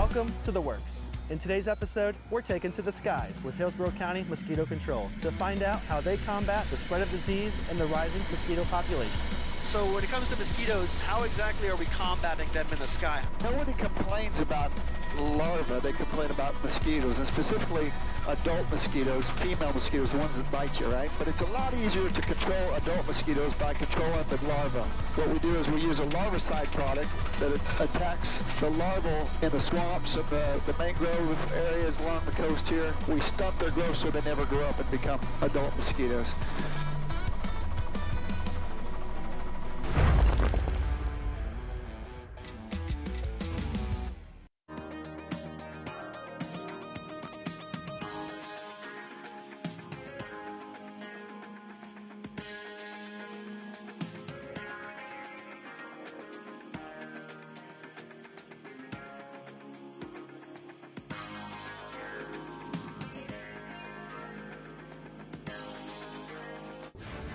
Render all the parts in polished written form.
Welcome to The Works. In today's episode, we're taken to the skies with Hillsborough County Mosquito Control to find out how they combat the spread of disease and the rising mosquito population. So when it comes to mosquitoes, how exactly are we combating them in the sky? Nobody complains about larvae, they complain about mosquitoes, and specifically adult mosquitoes, female mosquitoes, the ones that bite you, right? But it's a lot easier to control adult mosquitoes by controlling the larvae. What we do is we use a larvicide product that attacks the larvae in the swamps and the mangrove areas along the coast here. We stunt their growth so they never grow up and become adult mosquitoes.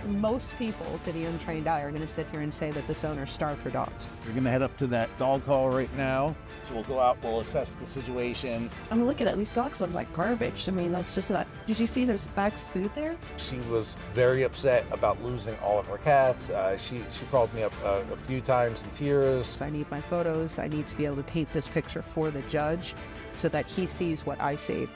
Most people, to the untrained eye, are going to sit here and say that this owner starved her dogs. We're going to head up to that dog call right now. So we'll go out, we'll assess the situation. I mean, look at it. These dogs look like garbage. I mean, that's just not... Did you see there's bags of food there? She was very upset about losing all of her cats. She called me up a few times in tears. I need my photos. I need to be able to paint this picture for the judge so that he sees what I see.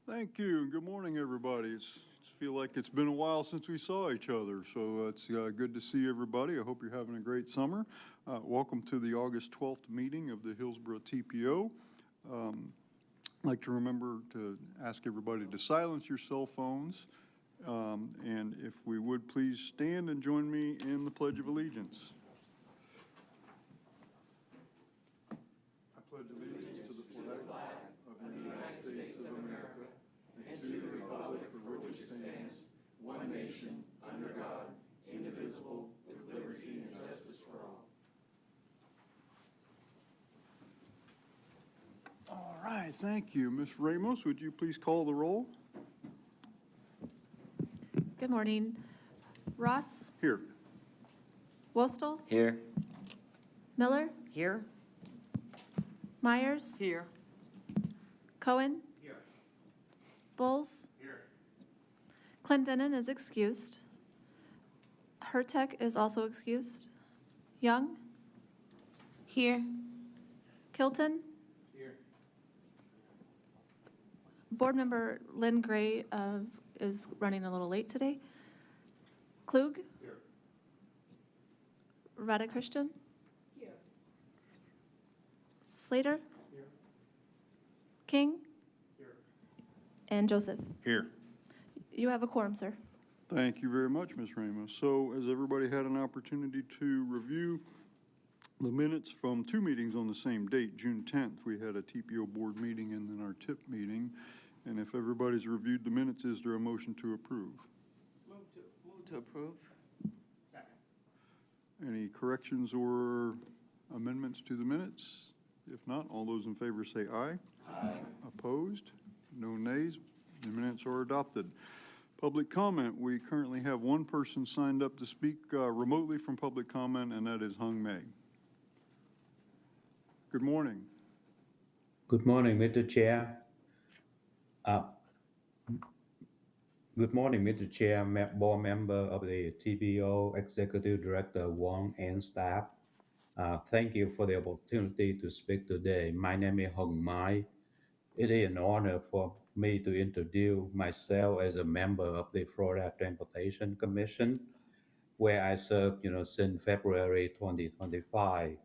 Thank you, and good morning, everybody. It's feel like it's been a while since we saw each other, so it's good to see everybody. I hope you're having a great summer. Welcome to the August 12th meeting of the Hillsborough TPO. I'd like to remember to ask everybody to silence your cell phones, and if we would please stand and join me in the Pledge of Allegiance. I pledge allegiance to the flag of the United States of America and to the republic for which it stands, one nation, under God, indivisible, with liberty and justice for all. All right, thank you. Ms. Ramos, would you please call the roll? Good morning. Ross? Here. Wostel? Here. Miller? Here. Myers? Here. Cohen? Here. Bowles? Here. Clendenin is excused. Hurtek is also excused. Young? Here. Kilton? Here. Board Member Lynn Gray is running a little late today. Klug? Here. Radha-Christian? Here. Slater? Here. King? Here. And Joseph? Here. You have a quorum, sir. Thank you very much, Ms. Ramos. So has everybody had an opportunity to review the minutes from two meetings on the same date? June 10th, we had a TPO board meeting and then our TIP meeting. And if everybody's reviewed the minutes, is there a motion to approve? Move to approve. Any corrections or amendments to the minutes? If not, all those in favor say aye. Aye. Opposed? No nays. The minutes are adopted. Public comment. We currently have one person signed up to speak remotely from public comment, and that is Hung Mei. Good morning. Good morning, Mr. Chair. Good morning, Mr. Chair, board member of the TPO, Executive Director Wong, and staff. Thank you for the opportunity to speak today. My name is Hung Mai. It is an honor for me to introduce myself as a member of the Florida Transportation Commission, where I served, since February 2025,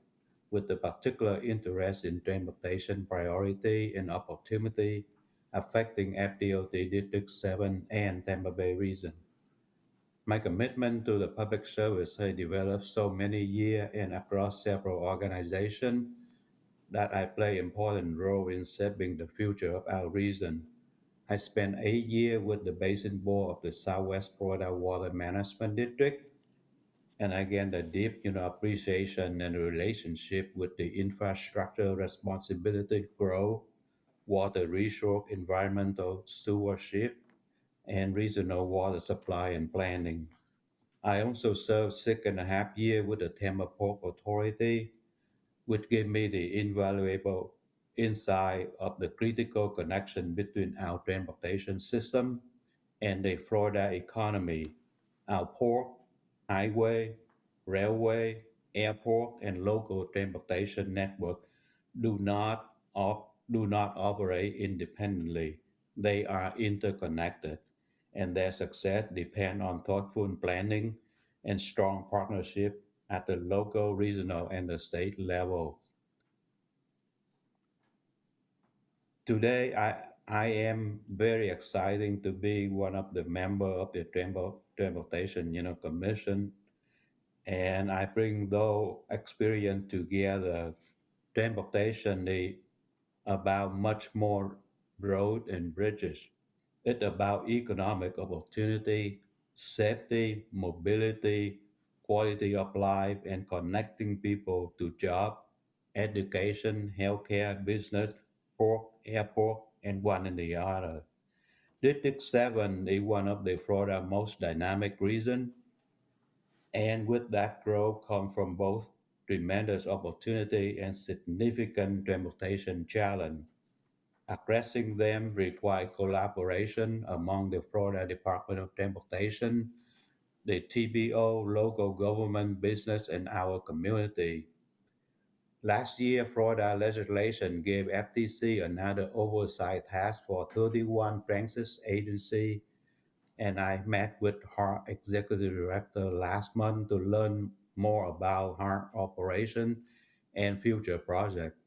with a particular interest in transportation priority and opportunity affecting FDOT District 7 and Tampa Bay region. My commitment to the public service has developed so many years and across several organizations that I play an important role in shaping the future of our region. I spent 8 years with the Basin Board of the Southwest Florida Water Management District, and I gained a deep appreciation and relationship with the infrastructure responsibility growth, water resource environmental stewardship, and regional water supply and planning. I also served 6.5 years with the Tampa Port Authority, which gave me the invaluable insight of the critical connection between our transportation system and the Florida economy. Our port, highway, railway, airport, and local transportation network do not operate independently. They are interconnected, and their success depends on thoughtful planning and strong partnership at the local, regional, and the state level. Today, I am very excited to be one of the members of the Transportation Commission, and I bring those experience together. Transportation is about much more road and bridges. It's about economic opportunity, safety, mobility, quality of life, and connecting people to job, education, healthcare, business, port, airport, and one and the other. District 7 is one of the Florida's most dynamic regions, and with that growth comes from both tremendous opportunity and significant transportation challenge. Addressing them requires collaboration among the Florida Department of Transportation, the TPO, local government, business, and our community. Last year, Florida legislation gave FTC another oversight task for 31 transit agencies, and I met with HART Executive Director last month to learn more about HART operation and future projects.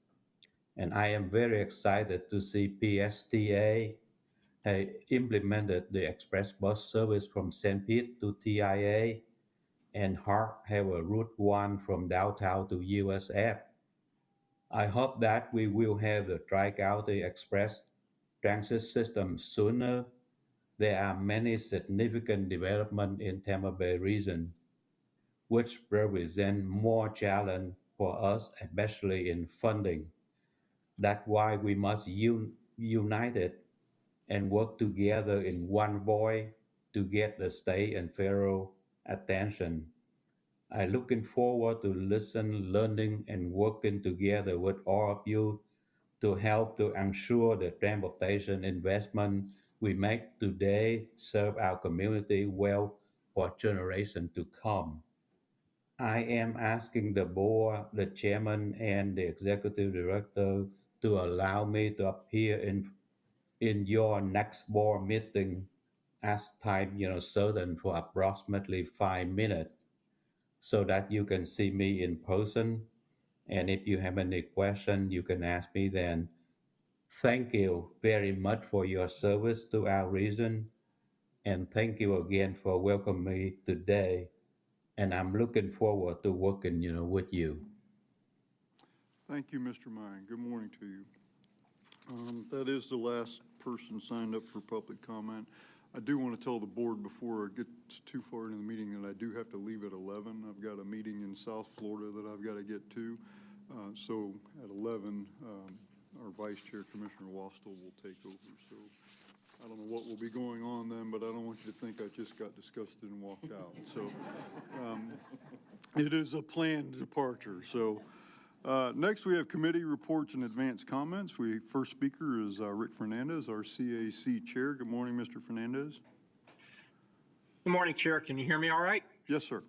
And I am very excited to see PSTA implemented the express bus service from St. Pete to TIA, and HART have a Route 1 from downtown to USF. I hope that we will have the Tri-County Express transit system sooner. There are many significant developments in Tampa Bay region, which represent more challenge for us, especially in funding. That's why we must unite and work together in one voice to get the state and federal attention. I'm looking forward to listen, learning, and working together with all of you to help to ensure the transportation investment we make today serve our community well for generations to come. I am asking the board, the chairman, and the executive director to allow me to appear in your next board meeting as time certain for approximately 5 minutes so that you can see me in person. And if you have any question, you can ask me then. Thank you very much for your service to our region, and thank you again for welcoming me today. And I'm looking forward to working, with you. Thank you, Mr. Mine. Good morning to you. That is the last person signed up for public comment. I do want to tell the board before it gets too far into the meeting that I do have to leave at 11. I've got a meeting in South Florida that I've got to get to. So at 11, our Vice Chair, Commissioner Wastel, will take over. So I don't know what will be going on then, but I don't want you to think I just got disgusted and walked out. So it is a planned departure. So next we have committee reports and advanced comments. First speaker is Rick Fernandez, our CAC Chair. Good morning, Mr. Fernandez. Good morning, Chair. Can you hear me all right? Yes, sir.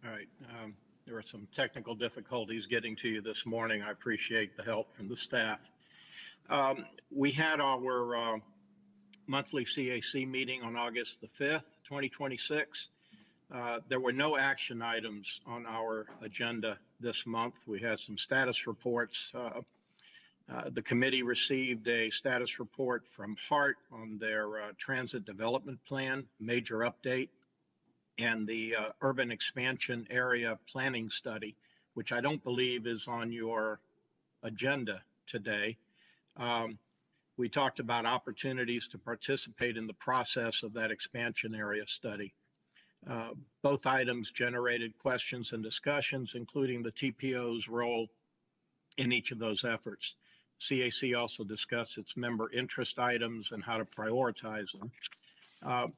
All right. There were some technical difficulties getting to you this morning. I appreciate the help from the staff. We had our monthly CAC meeting on August the 5th, 2026. There were no action items on our agenda this month. We had some status reports. The committee received a status report from HART on their transit development plan, major update, and the urban expansion area planning study, which I don't believe is on your agenda today. We talked about opportunities to participate in the process of that expansion area study. Both items generated questions and discussions, including the TPO's role in each of those efforts. CAC also discussed its member interest items and how to prioritize them.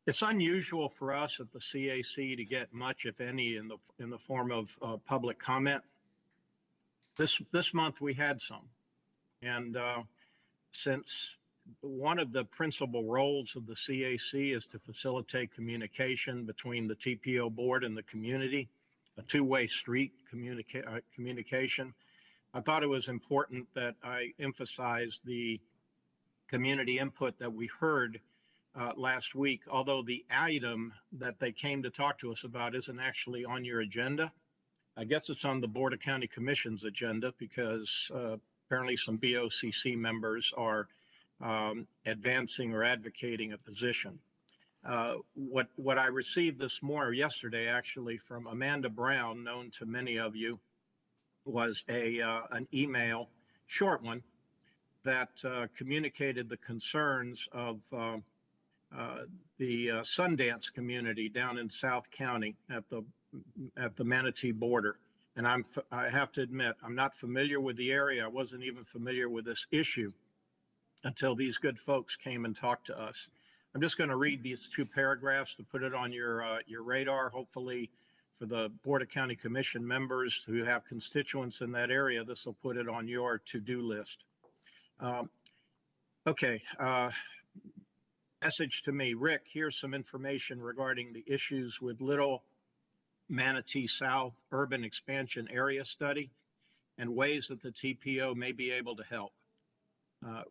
It's unusual for us at the CAC to get much, if any, in the form of public comment. This month we had some, and since one of the principal roles of the CAC is to facilitate communication between the TPO board and the community, a two-way street communication, I thought it was important that I emphasize the community input that we heard last week, although the item that they came to talk to us about isn't actually on your agenda. I guess it's on the Board of County Commission's agenda because apparently some BOCC members are advancing or advocating a position. What I received yesterday actually, from Amanda Brown, known to many of you, was an email, short one, that communicated the concerns of the Sundance community down in South County at the Manatee border. And I have to admit, I'm not familiar with the area. I wasn't even familiar with this issue until these good folks came and talked to us. I'm just going to read these two paragraphs to put it on your radar. Hopefully for the Board of County Commission members who have constituents in that area, this will put it on your to-do list. Okay. Message to me, Rick, here's some information regarding the issues with Little Manatee South Urban Expansion Area Study and ways that the TPO may be able to help.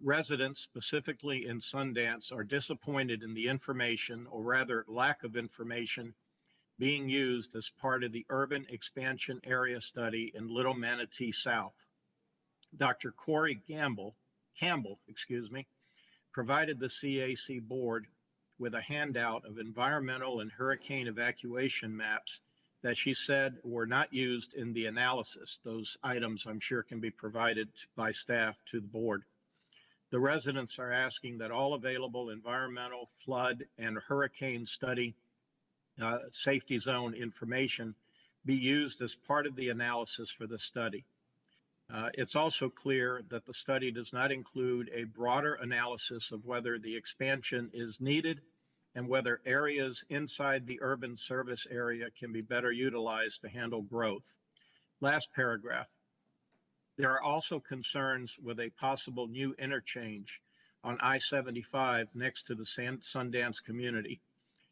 Residents, specifically in Sundance, are disappointed in the information, or rather lack of information, being used as part of the Urban Expansion Area Study in Little Manatee South. Dr. Corey Campbell, provided the CAC board with a handout of environmental and hurricane evacuation maps that she said were not used in the analysis. Those items, I'm sure, can be provided by staff to the board. The residents are asking that all available environmental, flood, and hurricane study safety zone information be used as part of the analysis for the study. It's also clear that the study does not include a broader analysis of whether the expansion is needed and whether areas inside the urban service area can be better utilized to handle growth. Last paragraph. There are also concerns with a possible new interchange on I-75 next to the Sundance community.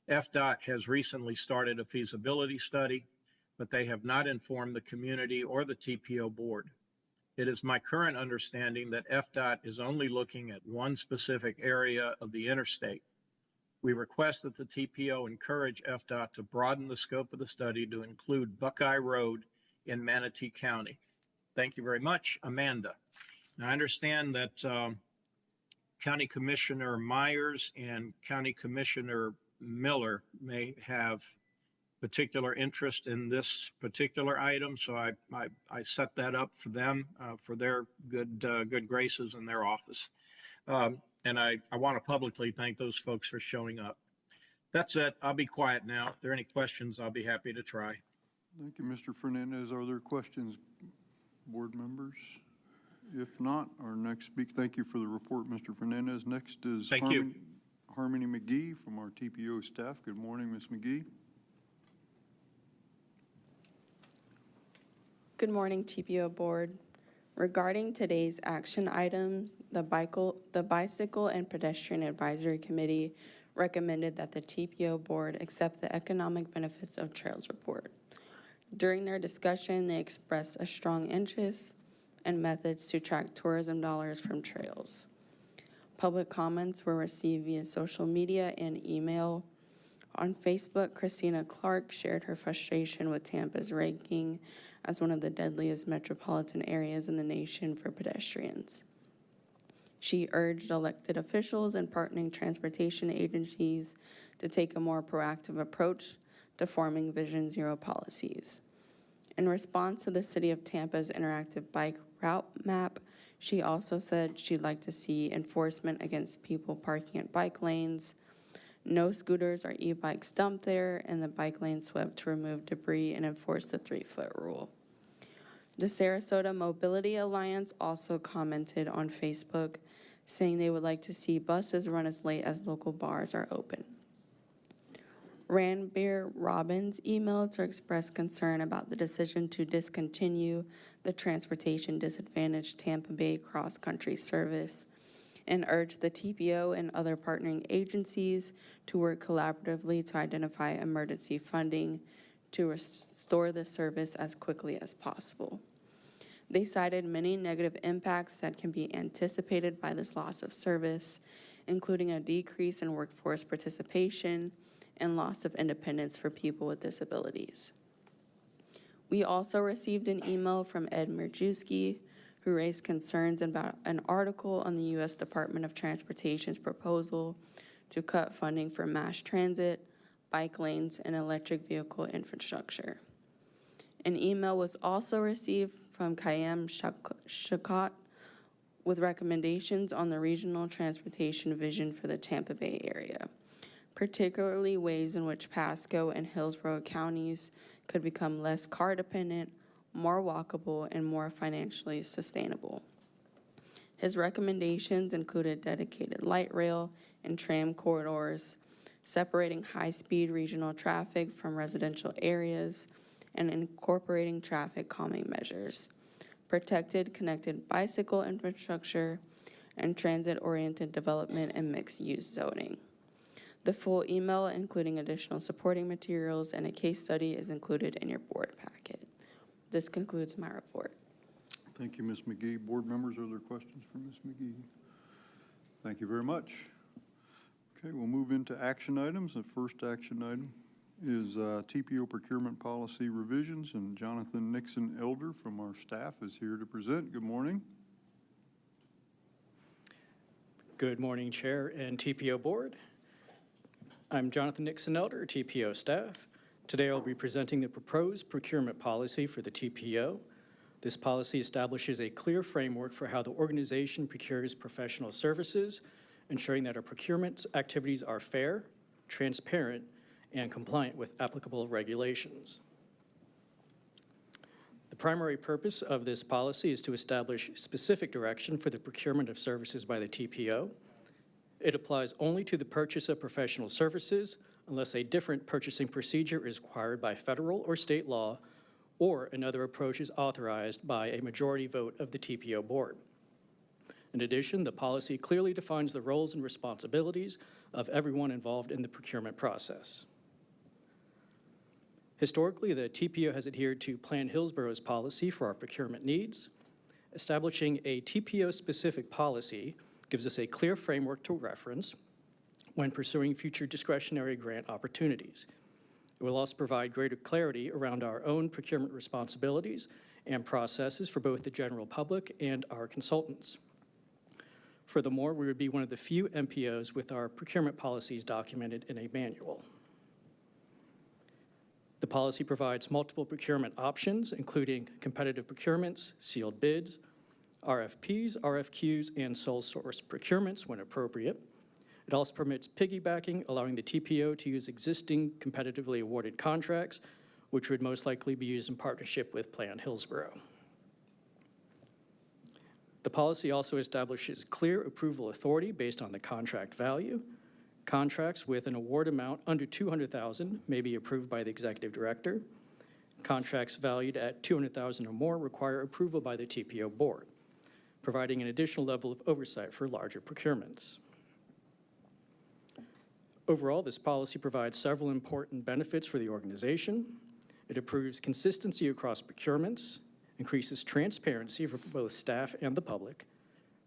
FDOT has recently started a feasibility study, but they have not informed the community or the TPO board. It is my current understanding that FDOT is only looking at one specific area of the interstate. We request that the TPO encourage FDOT to broaden the scope of the study to include Buckeye Road in Manatee County. Thank you very much, Amanda. Now, I understand that County Commissioner Myers and County Commissioner Miller may have particular interest in this particular item, so I set that up for them for their good graces in their office. And I want to publicly thank those folks for showing up. That's it. I'll be quiet now. If there are any questions, I'll be happy to try. Thank you, Mr. Fernandez. Are there questions, board members? If not, our next speaker, thank you for the report, Mr. Fernandez. Next is Harmony McGee from our TPO staff. Good morning, Ms. McGee. Good morning, TPO board. Regarding today's action items, the Bicycle and Pedestrian Advisory Committee recommended that the TPO board accept the economic benefits of trails report. During their discussion, they expressed a strong interest in methods to track tourism dollars from trails. Public comments were received via social media and email. On Facebook, Christina Clark shared her frustration with Tampa's ranking as one of the deadliest metropolitan areas in the nation for pedestrians. She urged elected officials and partnering transportation agencies to take a more proactive approach to forming Vision Zero policies. In response to the City of Tampa's interactive bike route map, she also said she'd like to see enforcement against people parking at bike lanes, no scooters or e-bikes dumped there, and the bike lane swept to remove debris and enforce the 3-foot rule. The Sarasota Mobility Alliance also commented on Facebook, saying they would like to see buses run as late as local bars are open. Ranbir Robbins emailed to express concern about the decision to discontinue the transportation disadvantaged Tampa Bay cross-country service and urged the TPO and other partnering agencies to work collaboratively to identify emergency funding to restore the service as quickly as possible. They cited many negative impacts that can be anticipated by this loss of service, including a decrease in workforce participation and loss of independence for people with disabilities. We also received an email from Ed Mirjewski, who raised concerns about an article on the U.S. Department of Transportation's proposal to cut funding for mass transit, bike lanes, and electric vehicle infrastructure. An email was also received from Kayam Shakot with recommendations on the regional transportation vision for the Tampa Bay area, particularly ways in which Pasco and Hillsborough counties could become less car-dependent, more walkable, and more financially sustainable. His recommendations included dedicated light rail and tram corridors, separating high-speed regional traffic from residential areas, and incorporating traffic calming measures, protected connected bicycle infrastructure, and transit-oriented development and mixed-use zoning. The full email, including additional supporting materials and a case study, is included in your board packet. This concludes my report. Thank you, Ms. McGee. Board members, are there questions for Ms. McGee? Thank you very much. Okay, we'll move into action items. The first action item is TPO procurement policy revisions, and Jonathan Nixon Elder from our staff is here to present. Good morning. Good morning, Chair and TPO Board. I'm Jonathan Nixon Elder, TPO staff. Today I'll be presenting the proposed procurement policy for the TPO. This policy establishes a clear framework for how the organization procures professional services, ensuring that our procurement activities are fair, transparent, and compliant with applicable regulations. The primary purpose of this policy is to establish specific direction for the procurement of services by the TPO. It applies only to the purchase of professional services unless a different purchasing procedure is required by federal or state law, or another approach is authorized by a majority vote of the TPO board. In addition, the policy clearly defines the roles and responsibilities of everyone involved in the procurement process. Historically, the TPO has adhered to Plan Hillsborough's policy for our procurement needs. Establishing a TPO-specific policy gives us a clear framework to reference when pursuing future discretionary grant opportunities. It will also provide greater clarity around our own procurement responsibilities and processes for both the general public and our consultants. Furthermore, we would be one of the few MPOs with our procurement policies documented in a manual. The policy provides multiple procurement options, including competitive procurements, sealed bids, RFPs, RFQs, and sole source procurements when appropriate. It also permits piggybacking, allowing the TPO to use existing competitively awarded contracts, which would most likely be used in partnership with Plan Hillsborough. The policy also establishes clear approval authority based on the contract value. Contracts with an award amount under $200,000 may be approved by the executive director. Contracts valued at $200,000 or more require approval by the TPO board, providing an additional level of oversight for larger procurements. Overall, this policy provides several important benefits for the organization. It improves consistency across procurements, increases transparency for both staff and the public,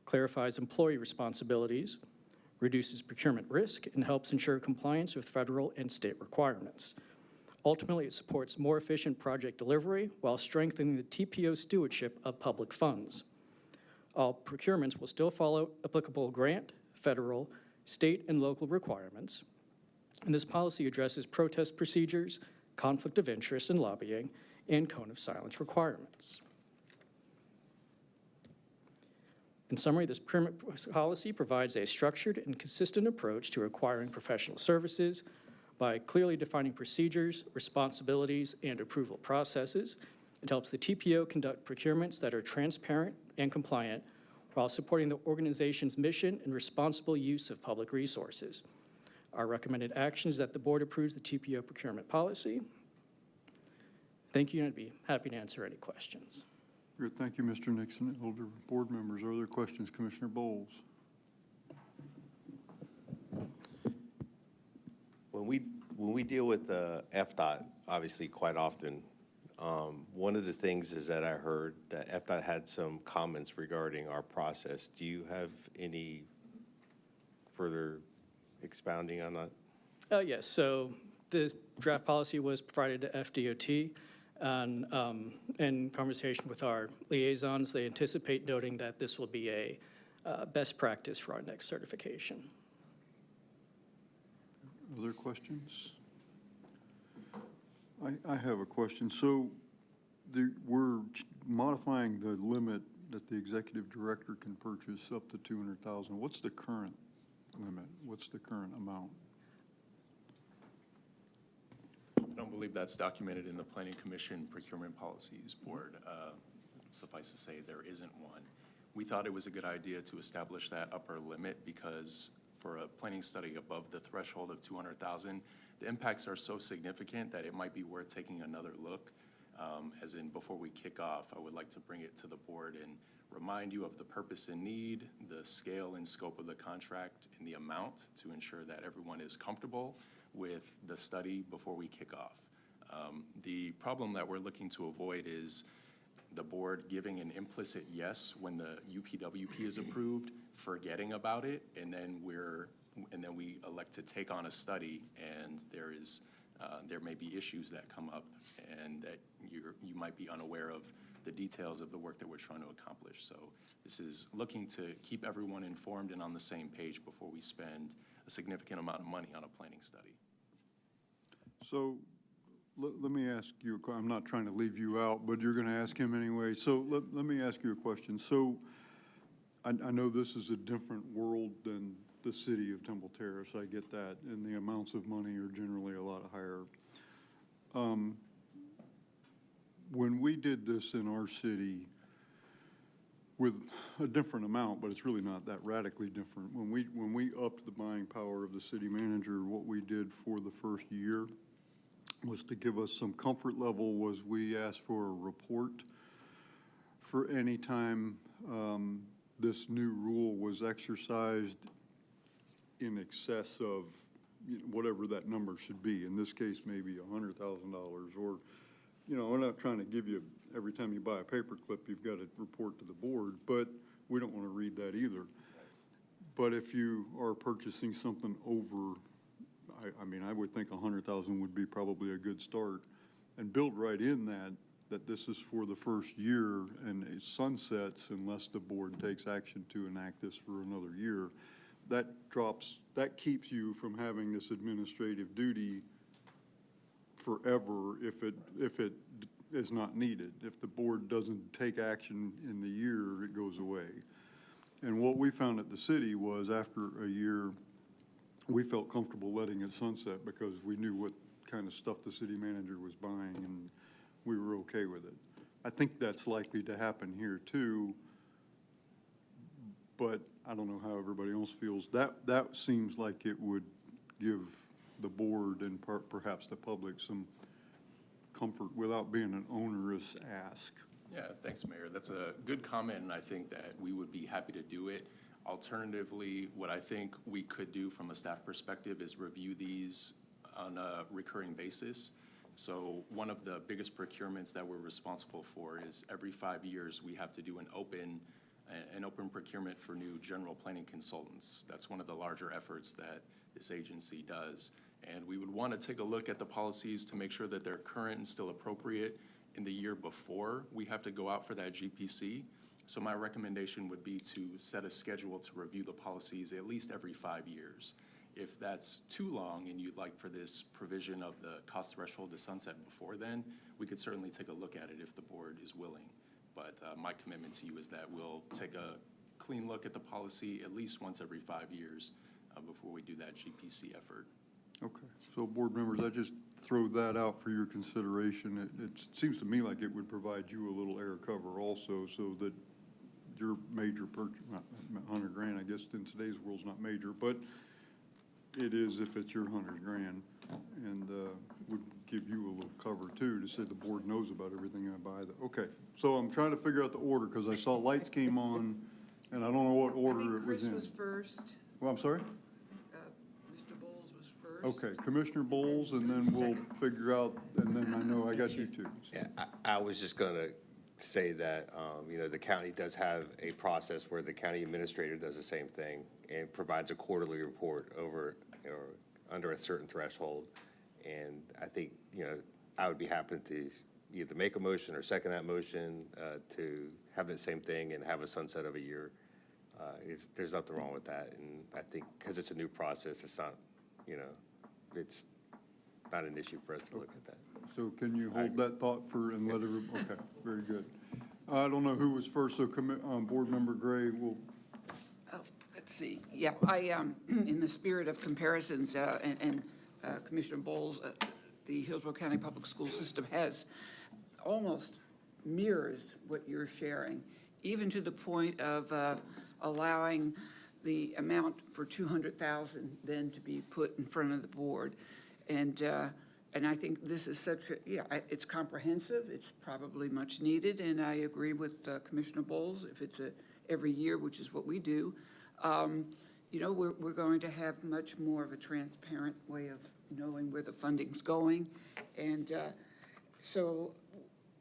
clarifies employee responsibilities, reduces procurement risk, and helps ensure compliance with federal and state requirements. Ultimately, it supports more efficient project delivery while strengthening the TPO stewardship of public funds. All procurements will still follow applicable grant, federal, state, and local requirements. And this policy addresses protest procedures, conflict of interest and lobbying, and cone of silence requirements. In summary, this procurement policy provides a structured and consistent approach to acquiring professional services by clearly defining procedures, responsibilities, and approval processes. It helps the TPO conduct procurements that are transparent and compliant while supporting the organization's mission and responsible use of public resources. Our recommended action is that the board approves the TPO procurement policy. Thank you, and I'd be happy to answer any questions. Good. Thank you, Mr. Nixon. Older board members, are there questions? Commissioner Bowles. When we deal with FDOT, obviously quite often, one of the things is that I heard that FDOT had some comments regarding our process. Do you have any further expounding on that? Yes, so the draft policy was provided to FDOT. And in conversation with our liaisons, they anticipate noting that this will be a best practice for our next certification. Other questions? I have a question. So we're modifying the limit that the executive director can purchase up to $200,000. What's the current limit? What's the current amount? I don't believe that's documented in the Planning Commission Procurement Policies Board. Suffice to say, there isn't one. We thought it was a good idea to establish that upper limit because for a planning study above the threshold of $200,000, the impacts are so significant that it might be worth taking another look. As in, before we kick off, I would like to bring it to the board and remind you of the purpose and need, the scale and scope of the contract, and the amount to ensure that everyone is comfortable with the study before we kick off. The problem that we're looking to avoid is the board giving an implicit yes when the UPWP is approved, forgetting about it, and then we elect to take on a study, and there may be issues that come up, and that you might be unaware of the details of the work that we're trying to accomplish. So this is looking to keep everyone informed and on the same page before we spend a significant amount of money on a planning study. So let me ask you, I'm not trying to leave you out, but you're going to ask him anyway. So let me ask you a question. So I know this is a different world than the city of Temple Terrace. I get that. And the amounts of money are generally a lot higher. When we did this in our city with a different amount, but it's really not that radically different. When we upped the buying power of the city manager, what we did for the first year was to give us some comfort level, was we asked for a report for any time this new rule was exercised in excess of whatever that number should be. In this case, maybe $100,000, or, we're not trying to give you, every time you buy a paper clip, you've got to report to the board, but we don't want to read that either. But if you are purchasing something over, I would think 100,000 would be probably a good start, and build right in that this is for the first year and it sunsets unless the board takes action to enact this for another year. That keeps you from having this administrative duty forever if it is not needed. If the board doesn't take action in the year, it goes away. And what we found at the city was after a year, we felt comfortable letting it sunset because we knew what kind of stuff the city manager was buying, and we were okay with it. I think that's likely to happen here too, but I don't know how everybody else feels. That seems like it would give the board and perhaps the public some comfort without being an onerous ask. Yeah, thanks, Mayor. That's a good comment, and I think that we would be happy to do it. Alternatively, what I think we could do from a staff perspective is review these on a recurring basis. So one of the biggest procurements that we're responsible for is every 5 years we have to do an open procurement for new general planning consultants. That's one of the larger efforts that this agency does. And we would want to take a look at the policies to make sure that they're current and still appropriate in the year before we have to go out for that GPC. So my recommendation would be to set a schedule to review the policies at least every 5 years. If that's too long and you'd like for this provision of the cost threshold to sunset before then, we could certainly take a look at it if the board is willing. But my commitment to you is that we'll take a clean look at the policy at least once every 5 years before we do that GPC effort. Okay, so board members, I just throw that out for your consideration. It seems to me like it would provide you a little air cover also, so that your major purchase, $100,000, I guess in today's world is not major, but it is if it's your $100,000, and would give you a little cover too to say the board knows about everything I buy. Okay, so I'm trying to figure out the order because I saw lights came on, and I don't know what order it was in. Chris was first. Well, I'm sorry? Mr. Bowles was first. Okay, Commissioner Bowles, and then we'll figure out, and then I know I got you two. So. Yeah, I was just going to say that, the county does have a process where the county administrator does the same thing and provides a quarterly report over or under a certain threshold. And I think, I would be happy to either make a motion or second that motion to have the same thing and have a sunset of a year. There's nothing wrong with that. And I think because it's a new process, it's not, it's not an issue for us to look at that. So can you hold that thought for and let everyone, okay, very good. I don't know who was first, so Board Member Gray will. Oh, let's see. Yeah, I, in the spirit of comparisons, and Commissioner Bowles, the Hillsborough County Public School System has almost mirrors what you're sharing, even to the point of allowing the amount for $200,000 then to be put in front of the board. And I think this is such a, it's comprehensive, it's probably much needed, and I agree with Commissioner Bowles, if it's every year, which is what we do, we're going to have much more of a transparent way of knowing where the funding's going. And so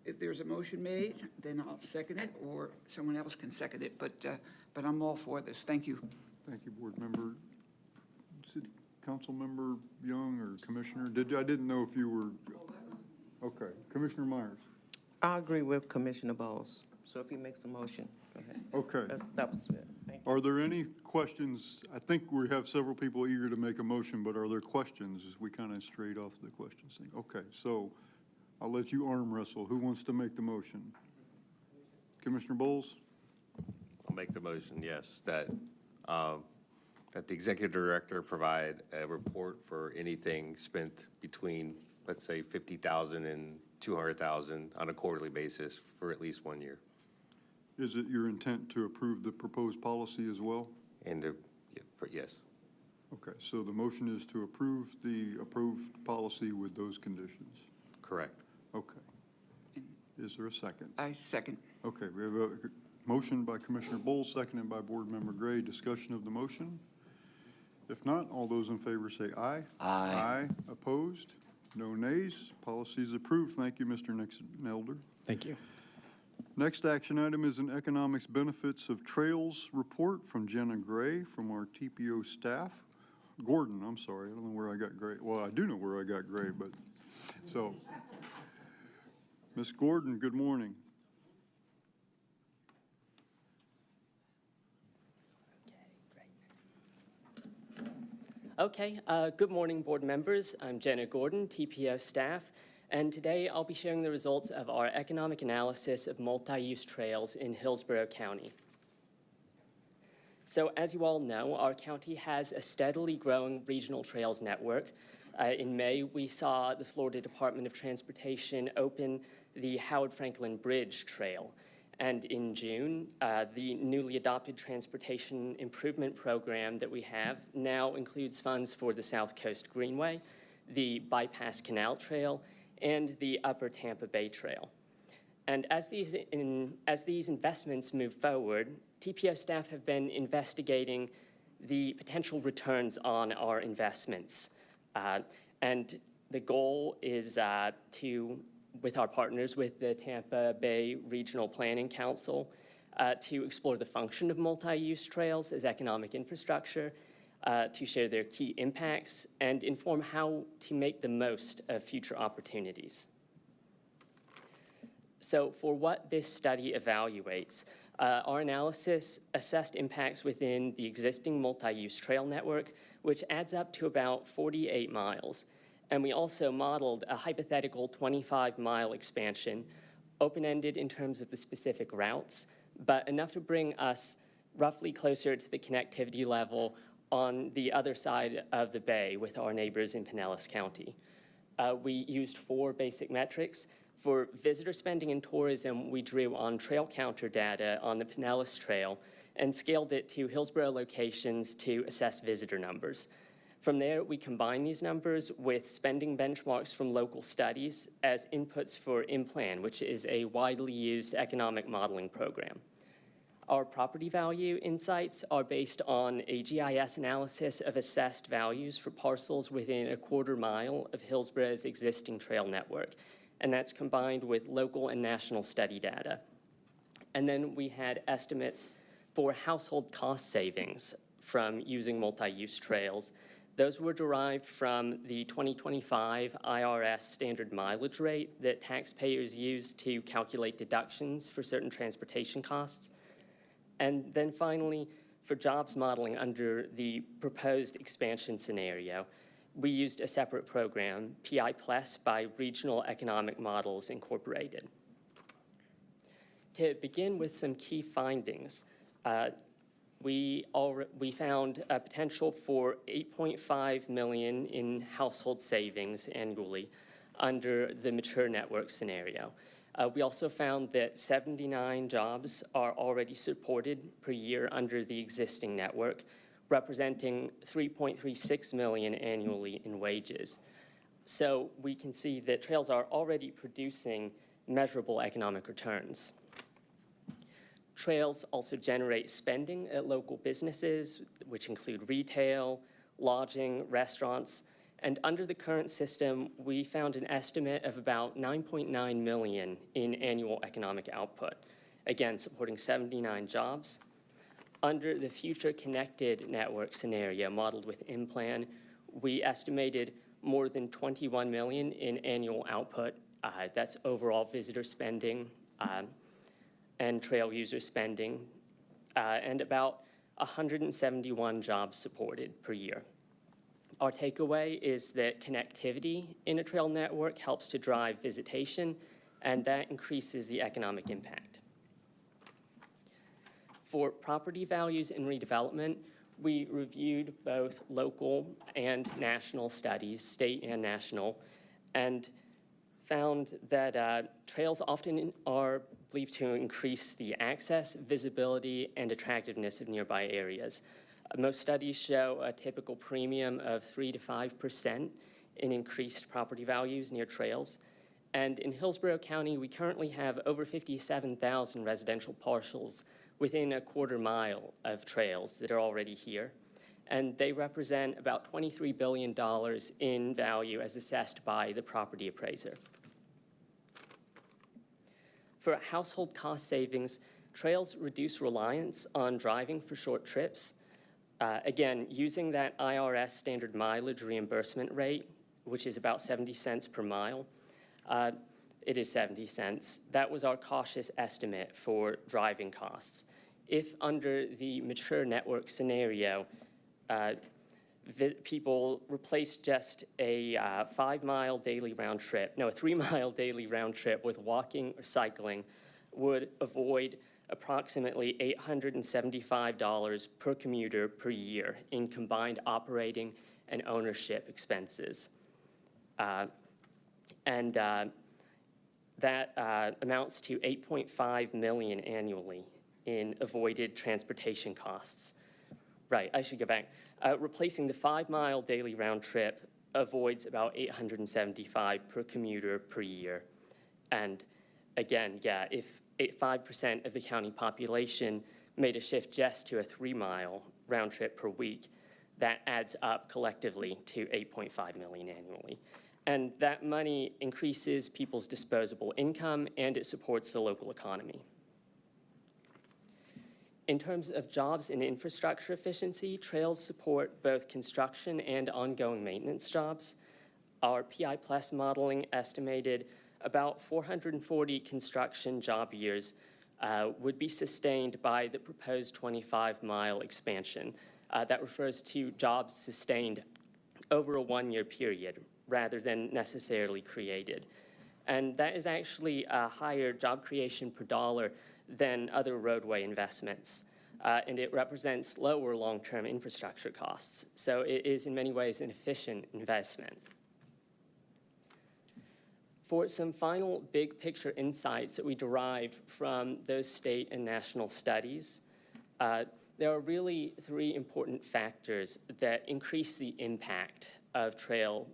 if there's a motion made, then I'll second it, or someone else can second it, but I'm all for this. Thank you. Thank you, Board Member. City Council Member Young or Commissioner? I didn't know if you were, okay. Commissioner Myers? I agree with Commissioner Bowles. So if he makes a motion, go ahead. Okay. That was it. Thank you. Are there any questions? I think we have several people eager to make a motion, but are there questions as we kind of strayed off the questions thing? Okay, so I'll let you arm wrestle. Who wants to make the motion? Commissioner Bowles? I'll make the motion, yes, that the executive director provide a report for anything spent between, let's say, $50,000 and $200,000 on a quarterly basis for at least 1 year. Is it your intent to approve the proposed policy as well? And yes. Okay, so the motion is to approve the approved policy with those conditions. Correct. Okay. Is there a second? I second. Okay, we have a motion by Commissioner Bowles, seconded by Board Member Gray. Discussion of the motion? If not, all those in favor say aye. Aye. Aye. Opposed? No nays. Policy is approved. Thank you, Mr. Nixon-Elder. Thank you. Next action item is an economics benefits of trails report from Jenna Gray from our TPO staff. Gordon, I'm sorry, I don't know where I got Gray. Well, I do know where I got Gray, but, so. Ms. Gordon, good morning. Okay, good morning, board members. I'm Jenna Gordon, TPO staff, and today I'll be sharing the results of our economic analysis of multi-use trails in Hillsborough County. So as you all know, our county has a steadily growing regional trails network. In May, we saw the Florida Department of Transportation open the Howard Franklin Bridge Trail. And in June, the newly adopted Transportation Improvement Program that we have now includes funds for the South Coast Greenway, the Bypass Canal Trail, and the Upper Tampa Bay Trail. And as these investments move forward, TPO staff have been investigating the potential returns on our investments. And the goal is with our partners with the Tampa Bay Regional Planning Council, to explore the function of multi-use trails as economic infrastructure, to share their key impacts, and inform how to make the most of future opportunities. So for what this study evaluates, our analysis assessed impacts within the existing multi-use trail network, which adds up to about 48 miles. And we also modeled a hypothetical 25-mile expansion, open-ended in terms of the specific routes, but enough to bring us roughly closer to the connectivity level on the other side of the bay with our neighbors in Pinellas County. We used 4 basic metrics. For visitor spending and tourism, we drew on trail counter data on the Pinellas Trail and scaled it to Hillsborough locations to assess visitor numbers. From there, we combined these numbers with spending benchmarks from local studies as inputs for InPlan, which is a widely used economic modeling program. Our property value insights are based on a GIS analysis of assessed values for parcels within a quarter mile of Hillsborough's existing trail network, and that's combined with local and national study data. And then we had estimates for household cost savings from using multi-use trails. Those were derived from the 2025 IRS standard mileage rate that taxpayers use to calculate deductions for certain transportation costs. And then finally, for jobs modeling under the proposed expansion scenario, we used a separate program, PI Plus by Regional Economic Models Incorporated. To begin with some key findings, we found a potential for $8.5 million in household savings annually under the mature network scenario. We also found that 79 jobs are already supported per year under the existing network, representing $3.36 million annually in wages. So we can see that trails are already producing measurable economic returns. Trails also generate spending at local businesses, which include retail, lodging, restaurants, and under the current system, we found an estimate of about $9.9 million in annual economic output, again, supporting 79 jobs. Under the future connected network scenario modeled with InPlan, we estimated more than $21 million in annual output. That's overall visitor spending and trail user spending, and about 171 jobs supported per year. Our takeaway is that connectivity in a trail network helps to drive visitation, and that increases the economic impact. For property values and redevelopment, we reviewed both local and national studies, state and national, and found that trails often are believed to increase the access, visibility, and attractiveness of nearby areas. Most studies show a typical premium of 3 to 5% in increased property values near trails. And in Hillsborough County, we currently have over 57,000 residential parcels within a quarter mile of trails that are already here. And they represent about $23 billion in value as assessed by the property appraiser. For household cost savings, trails reduce reliance on driving for short trips. Again, using that IRS standard mileage reimbursement rate, which is about 70 cents per mile, it is 70 cents. That was our cautious estimate for driving costs. If under the mature network scenario, people replace just a 5-mile daily round trip, no, a 3-mile daily round trip with walking or cycling, would avoid approximately $875 per commuter per year in combined operating and ownership expenses. That amounts to $8.5 million annually in avoided transportation costs. Right, I should go back. Replacing the 5-mile daily round trip avoids about $875 per commuter per year. And again, yeah, if 5% of the county population made a shift just to a 3-mile round trip per week, that adds up collectively to $8.5 million annually. And that money increases people's disposable income and it supports the local economy. In terms of jobs and infrastructure efficiency, trails support both construction and ongoing maintenance jobs. Our PI Plus modeling estimated about 440 construction job years would be sustained by the proposed 25-mile expansion. That refers to jobs sustained over a 1-year period rather than necessarily created. And that is actually a higher job creation per dollar than other roadway investments. And it represents lower long-term infrastructure costs. So it is in many ways an efficient investment. For some final big picture insights that we derived from those state and national studies, there are really 3 important factors that increase the impact of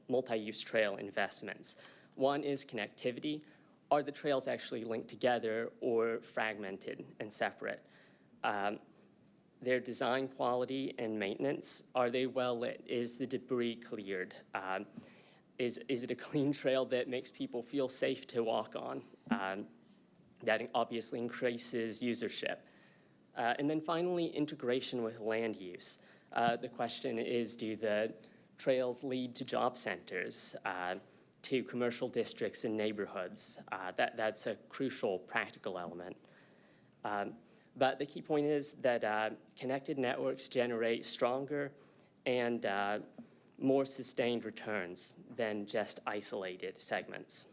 multi-use trail investments. One is connectivity. Are the trails actually linked together or fragmented and separate? Their design quality and maintenance. Are they well lit? Is the debris cleared? Is it a clean trail that makes people feel safe to walk on? That obviously increases usership. And then finally, integration with land use. The question is, do the trails lead to job centers, to commercial districts and neighborhoods? That's a crucial practical element. But the key point is that connected networks generate stronger and more sustained returns than just isolated segments.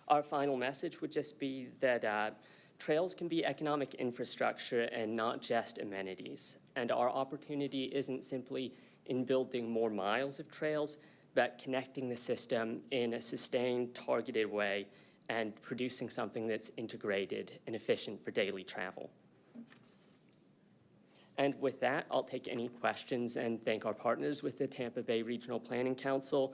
Our final message would just be that trails can be economic infrastructure and not just amenities. And our opportunity isn't simply in building more miles of trails, but connecting the system in a sustained, targeted way and producing something that's integrated and efficient for daily travel. And with that, I'll take any questions and thank our partners with the Tampa Bay Regional Planning Council.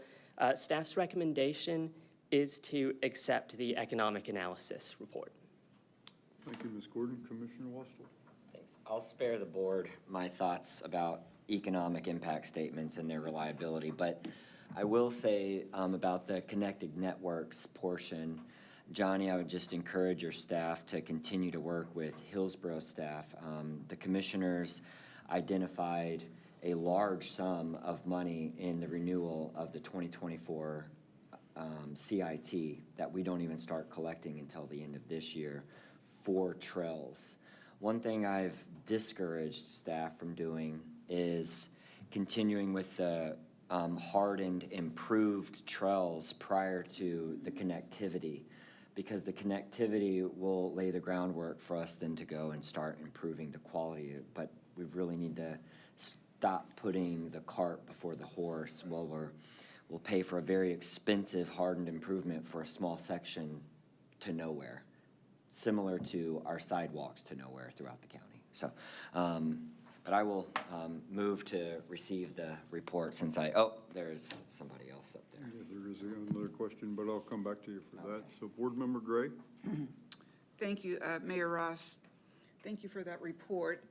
Staff's recommendation is to accept the economic analysis report. Thank you, Ms. Gordon. Commissioner Westall. Thanks. I'll spare the board my thoughts about economic impact statements and their reliability, but I will say about the connected networks portion, Johnny, I would just encourage your staff to continue to work with Hillsborough staff. The commissioners identified a large sum of money in the renewal of the 2024 CIT that we don't even start collecting until the end of this year for trails. One thing I've discouraged staff from doing is continuing with the hardened, improved trails prior to the connectivity, because the connectivity will lay the groundwork for us then to go and start improving the quality. But we really need to stop putting the cart before the horse. Well, we'll pay for a very expensive hardened improvement for a small section to nowhere, similar to our sidewalks to nowhere throughout the county. So, But I will move to receive the report since there's somebody else up there. Yeah, there is another question, but I'll come back to you for that. So Board Member Gray? Thank you, Mayor Ross. Thank you for that report.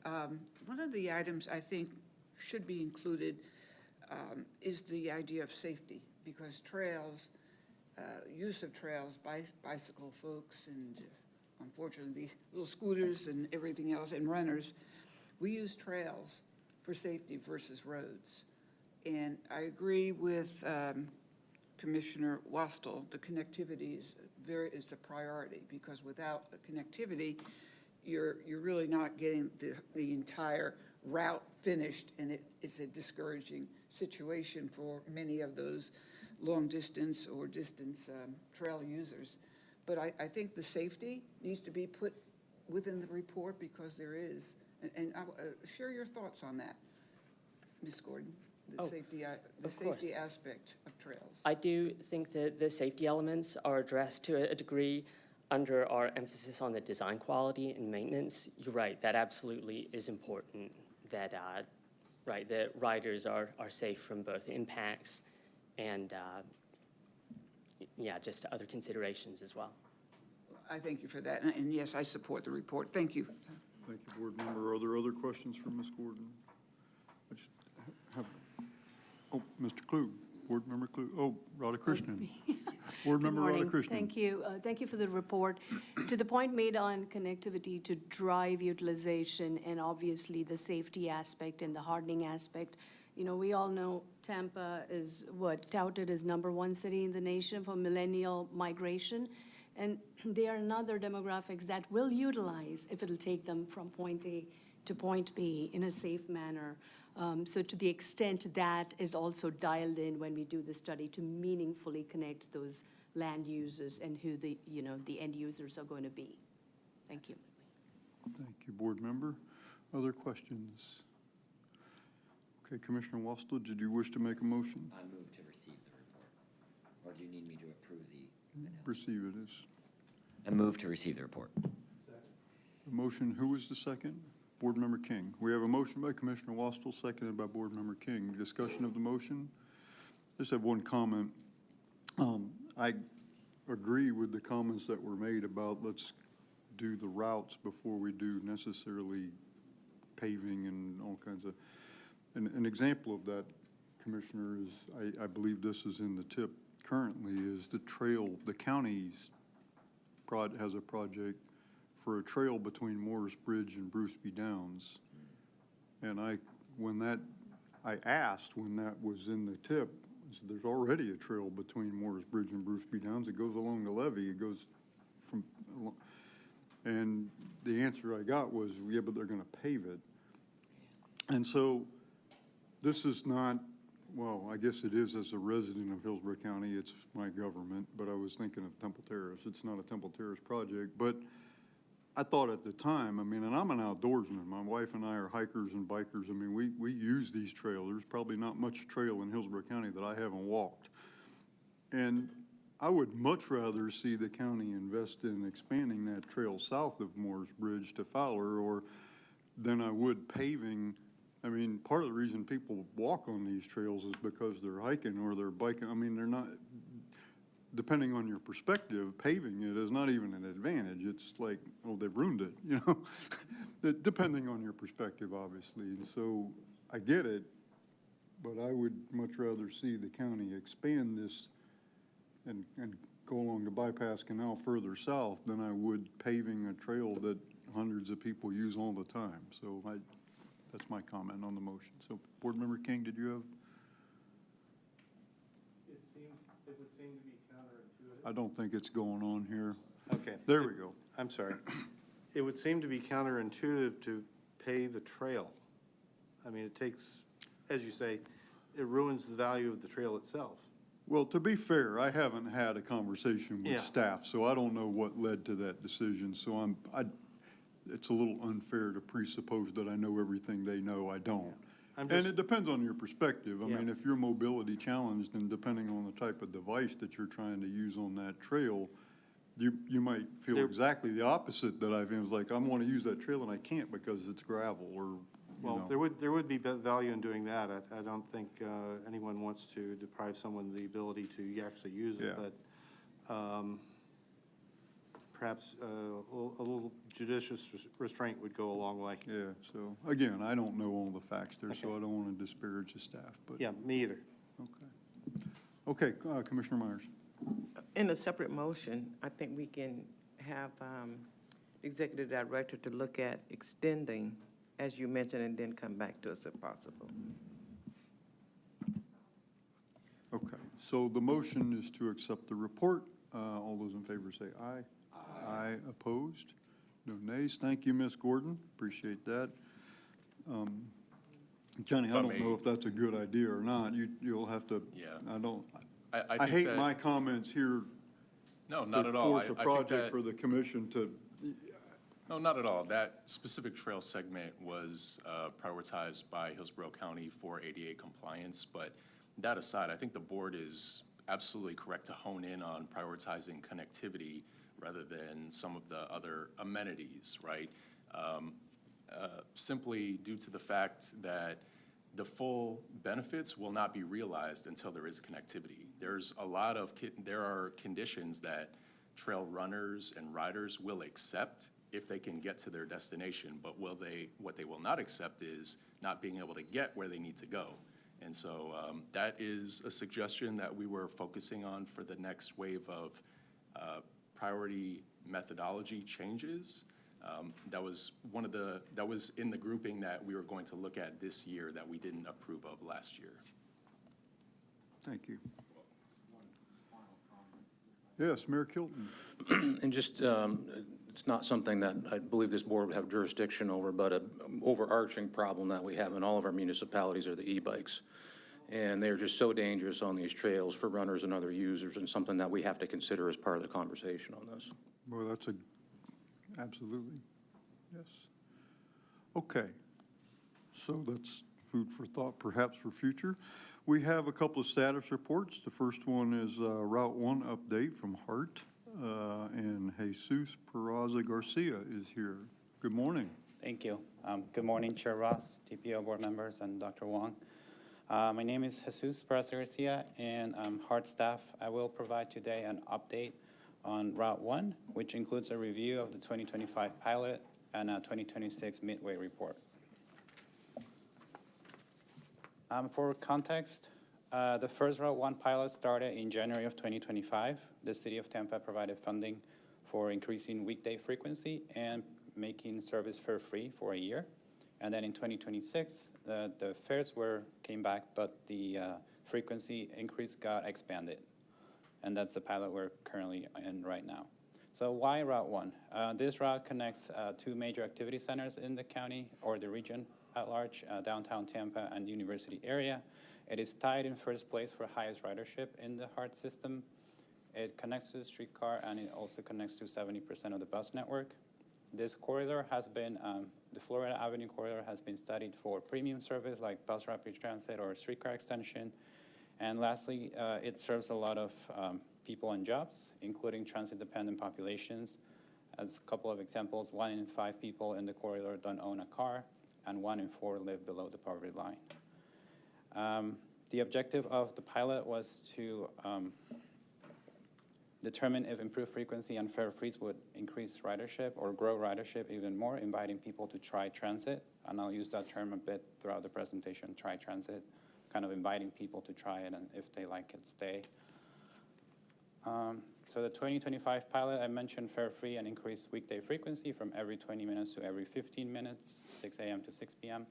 One of the items I think should be included is the idea of safety, because trails, use of trails by bicycle folks and unfortunately little scooters and everything else and runners, we use trails for safety versus roads. And I agree with Commissioner Wastel, the connectivity is a priority, because without connectivity, you're really not getting the entire route finished, and it's a discouraging situation for many of those long distance or distance trail users. But I think the safety needs to be put within the report, because there is. And share your thoughts on that, Ms. Gordon, the safety aspect of trails. I do think that the safety elements are addressed to a degree under our emphasis on the design quality and maintenance. You're right, that absolutely is important, that that riders are safe from both impacts and just other considerations as well. I thank you for that, and yes, I support the report. Thank you. Thank you, Board Member. Are there other questions for Ms. Gordon? Mr. Klug, Board Member Klug. Oh, Radha Krishnan. Board Member Radha Krishnan. Thank you. Thank you for the report. To the point made on connectivity to drive utilization and obviously the safety aspect and the hardening aspect, we all know Tampa is touted as #1 city in the nation for millennial migration. And they are another demographics that will utilize if it'll take them from point A to point B in a safe manner. So to the extent that is also dialed in when we do the study to meaningfully connect those land users and who the end users are going to be. Thank you. Thank you, Board Member. Other questions? Okay, Commissioner Wastel, did you wish to make a motion? I move to receive the report. Or do you need me to approve the? Receive it as. I move to receive the report. The motion, who was the second? Board Member King. We have a motion by Commissioner Wastel, seconded by Board Member King. Discussion of the motion. Just have one comment. I agree with the comments that were made about let's do the routes before we do necessarily paving and all kinds of. An example of that, Commissioner, is I believe this is in the tip currently, is the trail. The county's has a project for a trail between Morris Bridge and Bruceby Downs. And I asked when that was in the tip, I said, there's already a trail between Morris Bridge and Bruceby Downs. It goes along the levee. It goes from, and the answer I got was, yeah, but they're going to pave it. And so this is not, well, I guess it is as a resident of Hillsborough County, it's my government, but I was thinking of Temple Terrace. It's not a Temple Terrace project, but I thought at the time, and I'm an outdoorsman. My wife and I are hikers and bikers. We use these trailers. Probably not much trail in Hillsborough County that I haven't walked. And I would much rather see the county invest in expanding that trail south of Morris Bridge to Fowler than I would paving. Part of the reason people walk on these trails is because they're hiking or they're biking. They're not, depending on your perspective, paving it is not even an advantage. It's like, oh, they've ruined it, depending on your perspective, obviously. And so I get it, but I would much rather see the county expand this and go along the bypass canal further south than I would paving a trail that hundreds of people use all the time. So that's my comment on the motion. So, Board Member King, did you have? It would seem to be counterintuitive. I don't think it's going on here. Okay. There we go. I'm sorry. It would seem to be counterintuitive to pave a trail. It takes, as you say, it ruins the value of the trail itself. Well, to be fair, I haven't had a conversation with staff, so I don't know what led to that decision. So it's a little unfair to presuppose that I know everything they know. I don't. And it depends on your perspective. If you're mobility challenged and depending on the type of device that you're trying to use on that trail, you might feel exactly the opposite that I've been. It's like, I want to use that trail and I can't because it's gravel or Well, know. there would be value in doing that. I don't think anyone wants to deprive someone the ability to actually use it, Yeah. but perhaps a little judicious restraint would go a long way. Yeah, so, again, I don't know all the facts there, so I don't want to disparage the staff, but. Yeah, me either. Okay, Commissioner Myers. In a separate motion, I think we can have Executive Director to look at extending, as you mentioned, and then come back to us if possible. Okay, so the motion is to accept the report. All those in favor say aye. Aye. Opposed? No nays. Thank you, Ms. Gordon. Appreciate that. Johnny, I don't know if that's a good idea or not. You'll have to, I hate my comments here. No, not at all. Force a project for the commission to. No, not at all. That specific trail segment was prioritized by Hillsborough County for ADA compliance, but that aside, I think the board is absolutely correct to hone in on prioritizing connectivity rather than some of the other amenities, right? Simply due to the fact that the full benefits will not be realized until there is connectivity. There's a lot of, there are conditions that trail runners and riders will accept if they can get to their destination, but what they will not accept is not being able to get where they need to go. And so that is a suggestion that we were focusing on for the next wave of priority methodology changes. That was that was in the grouping that we were going to look at this year that we didn't approve of last year. Thank you. Yes, Mayor Kilton. And just, it's not something that I believe this board would have jurisdiction over, but an overarching problem that we have in all of our municipalities are the e-bikes. And they're just so dangerous on these trails for runners and other users, and something that we have to consider as part of the conversation on this. Well, that's absolutely, yes. Okay, so that's food for thought perhaps for future. We have a couple of status reports. The first one is Route 1 update from Hart, and Jesus Peraza Garcia is here. Good morning. Thank you. Good morning, Chair Ross, TPO board members, and Dr. Wong. My name is Jesus Peraza Garcia, and I'm Hart staff. I will provide today an update on Route 1, which includes a review of the 2025 pilot and a 2026 midway report. For context, the first Route 1 pilot started in January of 2025. The City of Tampa provided funding for increasing weekday frequency and making service fare free for a year. And then in 2026, the fares came back, but the frequency increase got expanded. And that's the pilot we're currently in right now. So why Route 1? This route connects two major activity centers in the county or the region at large, downtown Tampa and University area. It is tied in first place for highest ridership in the Hart system. It connects to the streetcar, and it also connects to 70% of the bus network. This corridor has been, the Florida Avenue corridor has been studied for premium service like bus rapid transit or streetcar extension. And lastly, it serves a lot of people and jobs, including transit-dependent populations. As a couple of examples, 1 in 5 people in the corridor don't own a car, and 1 in 4 live below the poverty line. The objective of the pilot was to determine if improved frequency and fare freeze would increase ridership or grow ridership even more, inviting people to try transit. And I'll use that term a bit throughout the presentation, try transit, kind of inviting people to try it, and if they like it, stay. So the 2025 pilot, I mentioned fare free and increased weekday frequency from every 20 minutes to every 15 minutes, 6 a.m. to 6 p.m.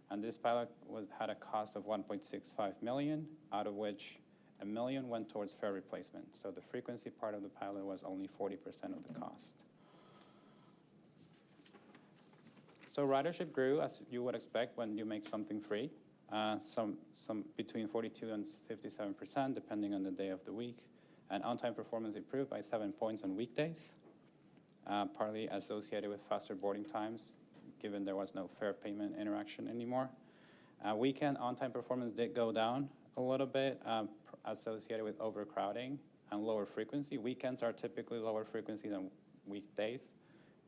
And this pilot had a cost of $1.65 million, out of which $1 million went towards fare replacement. So the frequency part of the pilot was only 40% of the cost. So ridership grew, as you would expect when you make something free, some between 42 and 57%, depending on the day of the week. And on-time performance improved by 7 points on weekdays, partly associated with faster boarding times, given there was no fare payment interaction anymore. Weekend on-time performance did go down a little bit, associated with overcrowding and lower frequency. Weekends are typically lower frequency than weekdays,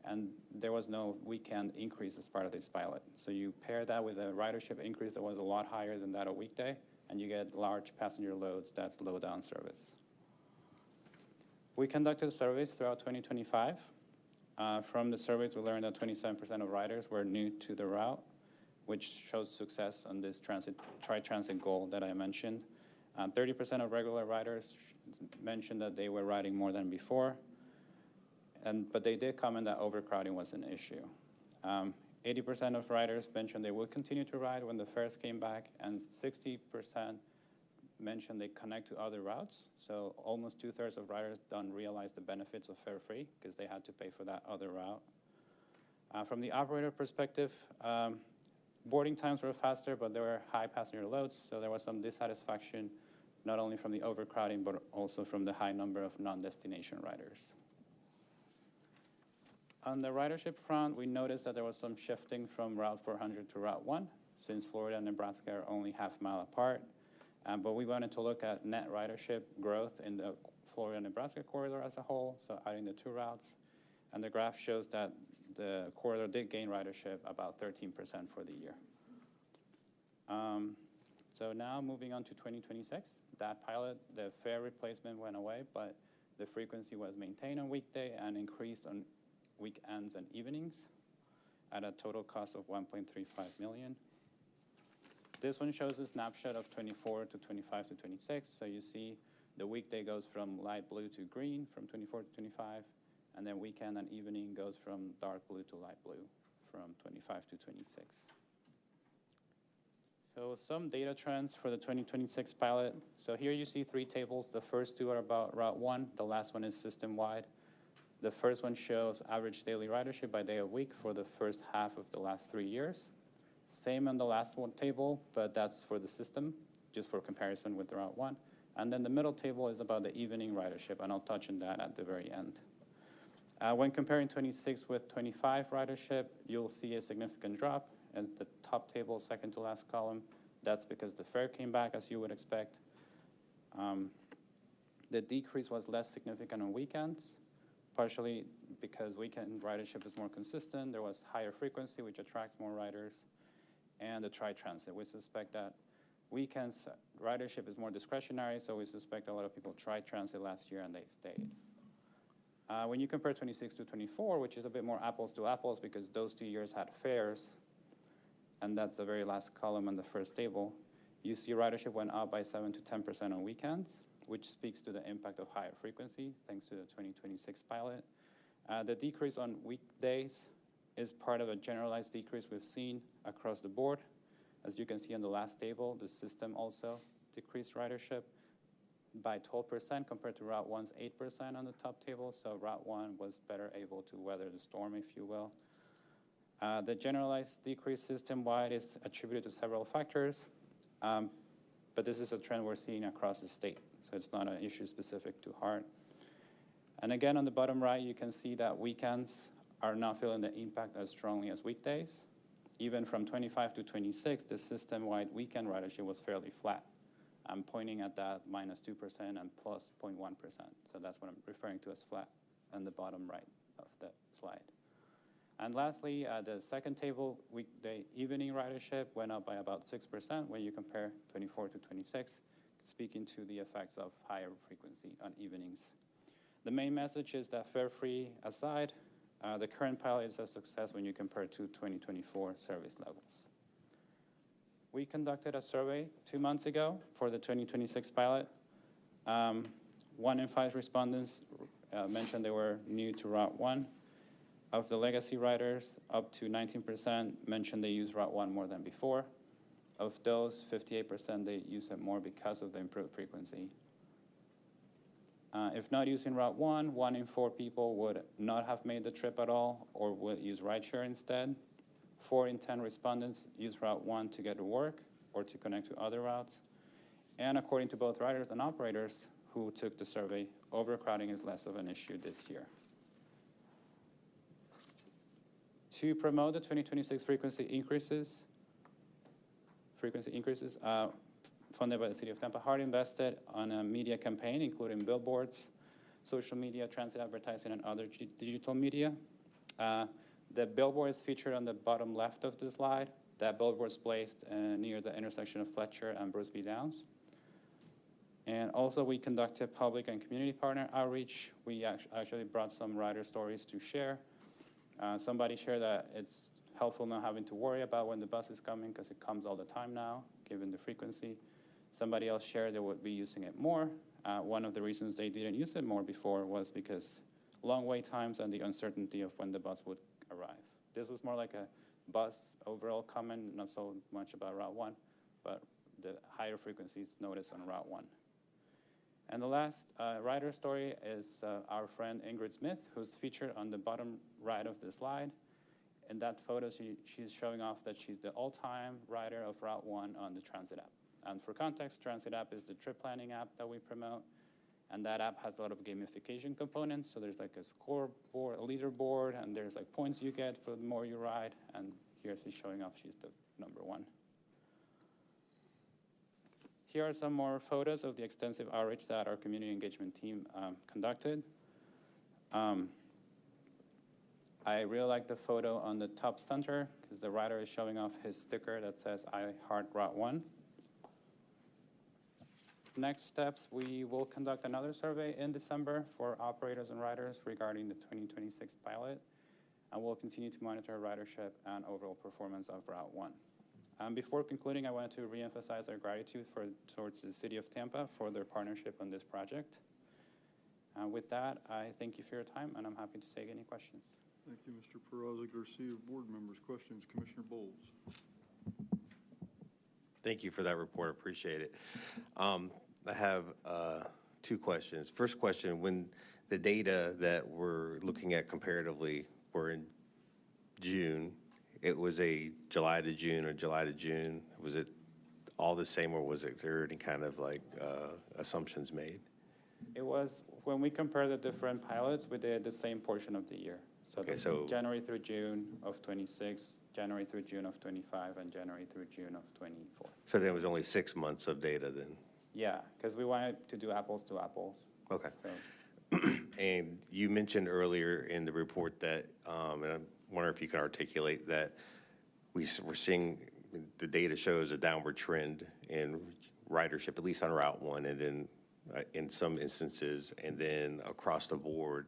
and there was no weekend increase as part of this pilot. So you pair that with a ridership increase that was a lot higher than that of weekday, and you get large passenger loads that slow down service. We conducted surveys throughout 2025. From the surveys, we learned that 27% of riders were new to the route, which shows success on this tri-transit goal that I mentioned. 30% of regular riders mentioned that they were riding more than before, but they did comment that overcrowding was an issue. 80% of riders mentioned they would continue to ride when the fares came back, and 60% mentioned they connect to other routes. So almost 2/3 of riders don't realize the benefits of fare free because they had to pay for that other route. From the operator perspective, boarding times were faster, but there were high passenger loads, so there was some dissatisfaction, not only from the overcrowding, but also from the high number of non-destination riders. On the ridership front, we noticed that there was some shifting from Route 400 to Route 1, since Florida and Nebraska are only half-mile apart. But we wanted to look at net ridership growth in the Florida-Nebraska corridor as a whole, so adding the two routes. And the graph shows that the corridor did gain ridership about 13% for the year. So now moving on to 2026, that pilot, the fare replacement went away, but the frequency was maintained on weekday and increased on weekends and evenings at a total cost of $1.35 million. This one shows a snapshot of 24 to 25 to 26. So you see the weekday goes from light blue to green from 24 to 25, and then weekend and evening goes from dark blue to light blue from 25 to 26. So some data trends for the 2026 pilot. So here you see three tables. The first two are about Route 1. The last one is system-wide. The first one shows average daily ridership by day of week for the first half of the last 3 years. Same on the last one table, but that's for the system, just for comparison with Route 1. And then the middle table is about the evening ridership, and I'll touch on that at the very end. When comparing 26 with 25 ridership, you'll see a significant drop. And the top table, second to last column, that's because the fare came back as you would expect. The decrease was less significant on weekends, partially because weekend ridership is more consistent. There was higher frequency, which attracts more riders, and the tri-transit. We suspect that weekends ridership is more discretionary, so we suspect a lot of people tried transit last year and they stayed. When you compare 26 to 24, which is a bit more apples to apples because those 2 years had fares, and that's the very last column on the first table, you see ridership went up by 7 to 10% on weekends, which speaks to the impact of higher frequency, thanks to the 2026 pilot. The decrease on weekdays is part of a generalized decrease we've seen across the board. As you can see on the last table, the system also decreased ridership by 12% compared to Route 1's 8% on the top table, so Route 1 was better able to weather the storm, if you will. The generalized decrease system-wide is attributed to several factors, but this is a trend we're seeing across the state, so it's not an issue specific to HART. And again, on the bottom right, you can see that weekends are not feeling the impact as strongly as weekdays. Even from 25 to 26, the system-wide weekend ridership was fairly flat. I'm pointing at that -2% and plus 0.1%, so that's what I'm referring to as flat on the bottom right of the slide. And lastly, the second table, weekday evening ridership went up by about 6% when you compare 24 to 26, speaking to the effects of higher frequency on evenings. The main message is that fare-free aside, the current pilot is a success when you compare to 2024 service levels. We conducted a survey 2 months ago for the 2026 pilot. 1 in 5 respondents mentioned they were new to Route 1. Of the legacy riders, up to 19% mentioned they use Route 1 more than before. Of those, 58% they use it more because of the improved frequency. If not using Route 1, 1 in 4 people would not have made the trip at all or would use rideshare instead. 4 in 10 respondents use Route 1 to get to work or to connect to other routes. And according to both riders and operators who took the survey, overcrowding is less of an issue this year. To promote the 2026 frequency increases, funded by the City of Tampa, HART invested on a media campaign, including billboards, social media, transit advertising, and other digital media. The billboard is featured on the bottom left of the slide. That billboard is placed near the intersection of Fletcher and Bruce B. Downs. And also we conducted public and community partner outreach. We actually brought some rider stories to share. Somebody shared that it's helpful not having to worry about when the bus is coming because it comes all the time now, given the frequency. Somebody else shared they would be using it more. One of the reasons they didn't use it more before was because long wait times and the uncertainty of when the bus would arrive. This was more like a bus overall comment, not so much about Route 1, but the higher frequencies noticed on Route 1. And the last rider story is our friend Ingrid Smith, who's featured on the bottom right of the slide. In that photo, she's showing off that she's the all-time rider of Route 1 on the Transit app. And for context, Transit app is the trip planning app that we promote. And that app has a lot of gamification components. So there's like a scoreboard, a leaderboard, and there's like points you get for the more you ride. And here she's showing off she's the #1. Here are some more photos of the extensive outreach that our community engagement team conducted. I really like the photo on the top center because the rider is showing off his sticker that says, "I heart Route 1." Next steps, we will conduct another survey in December for operators and riders regarding the 2026 pilot, and we'll continue to monitor ridership and overall performance of Route 1. Before concluding, I want to reemphasize our gratitude towards the City of Tampa for their partnership on this project. With that, I thank you for your time, and I'm happy to take any questions. Thank you, Mr. Peraza Garcia. Board members, questions? Commissioner Bowles. Thank you for that report. Appreciate it. I have 2 questions. First question, when the data that we're looking at comparatively were in June, it was a July to June or July to June. Was it all the same, or was there any kind of like assumptions made? It was, when we compare the different pilots, we did the same portion of the year. So, okay, so January through June of 26, January through June of 25, and January through June of 24. So there was only 6 months of data then? Yeah, because we wanted to do apples to apples. Okay. So. And you mentioned earlier in the report that, and I wonder if you can articulate that we're seeing, the data shows a downward trend in ridership, at least on Route 1, and then in some instances, and then across the board.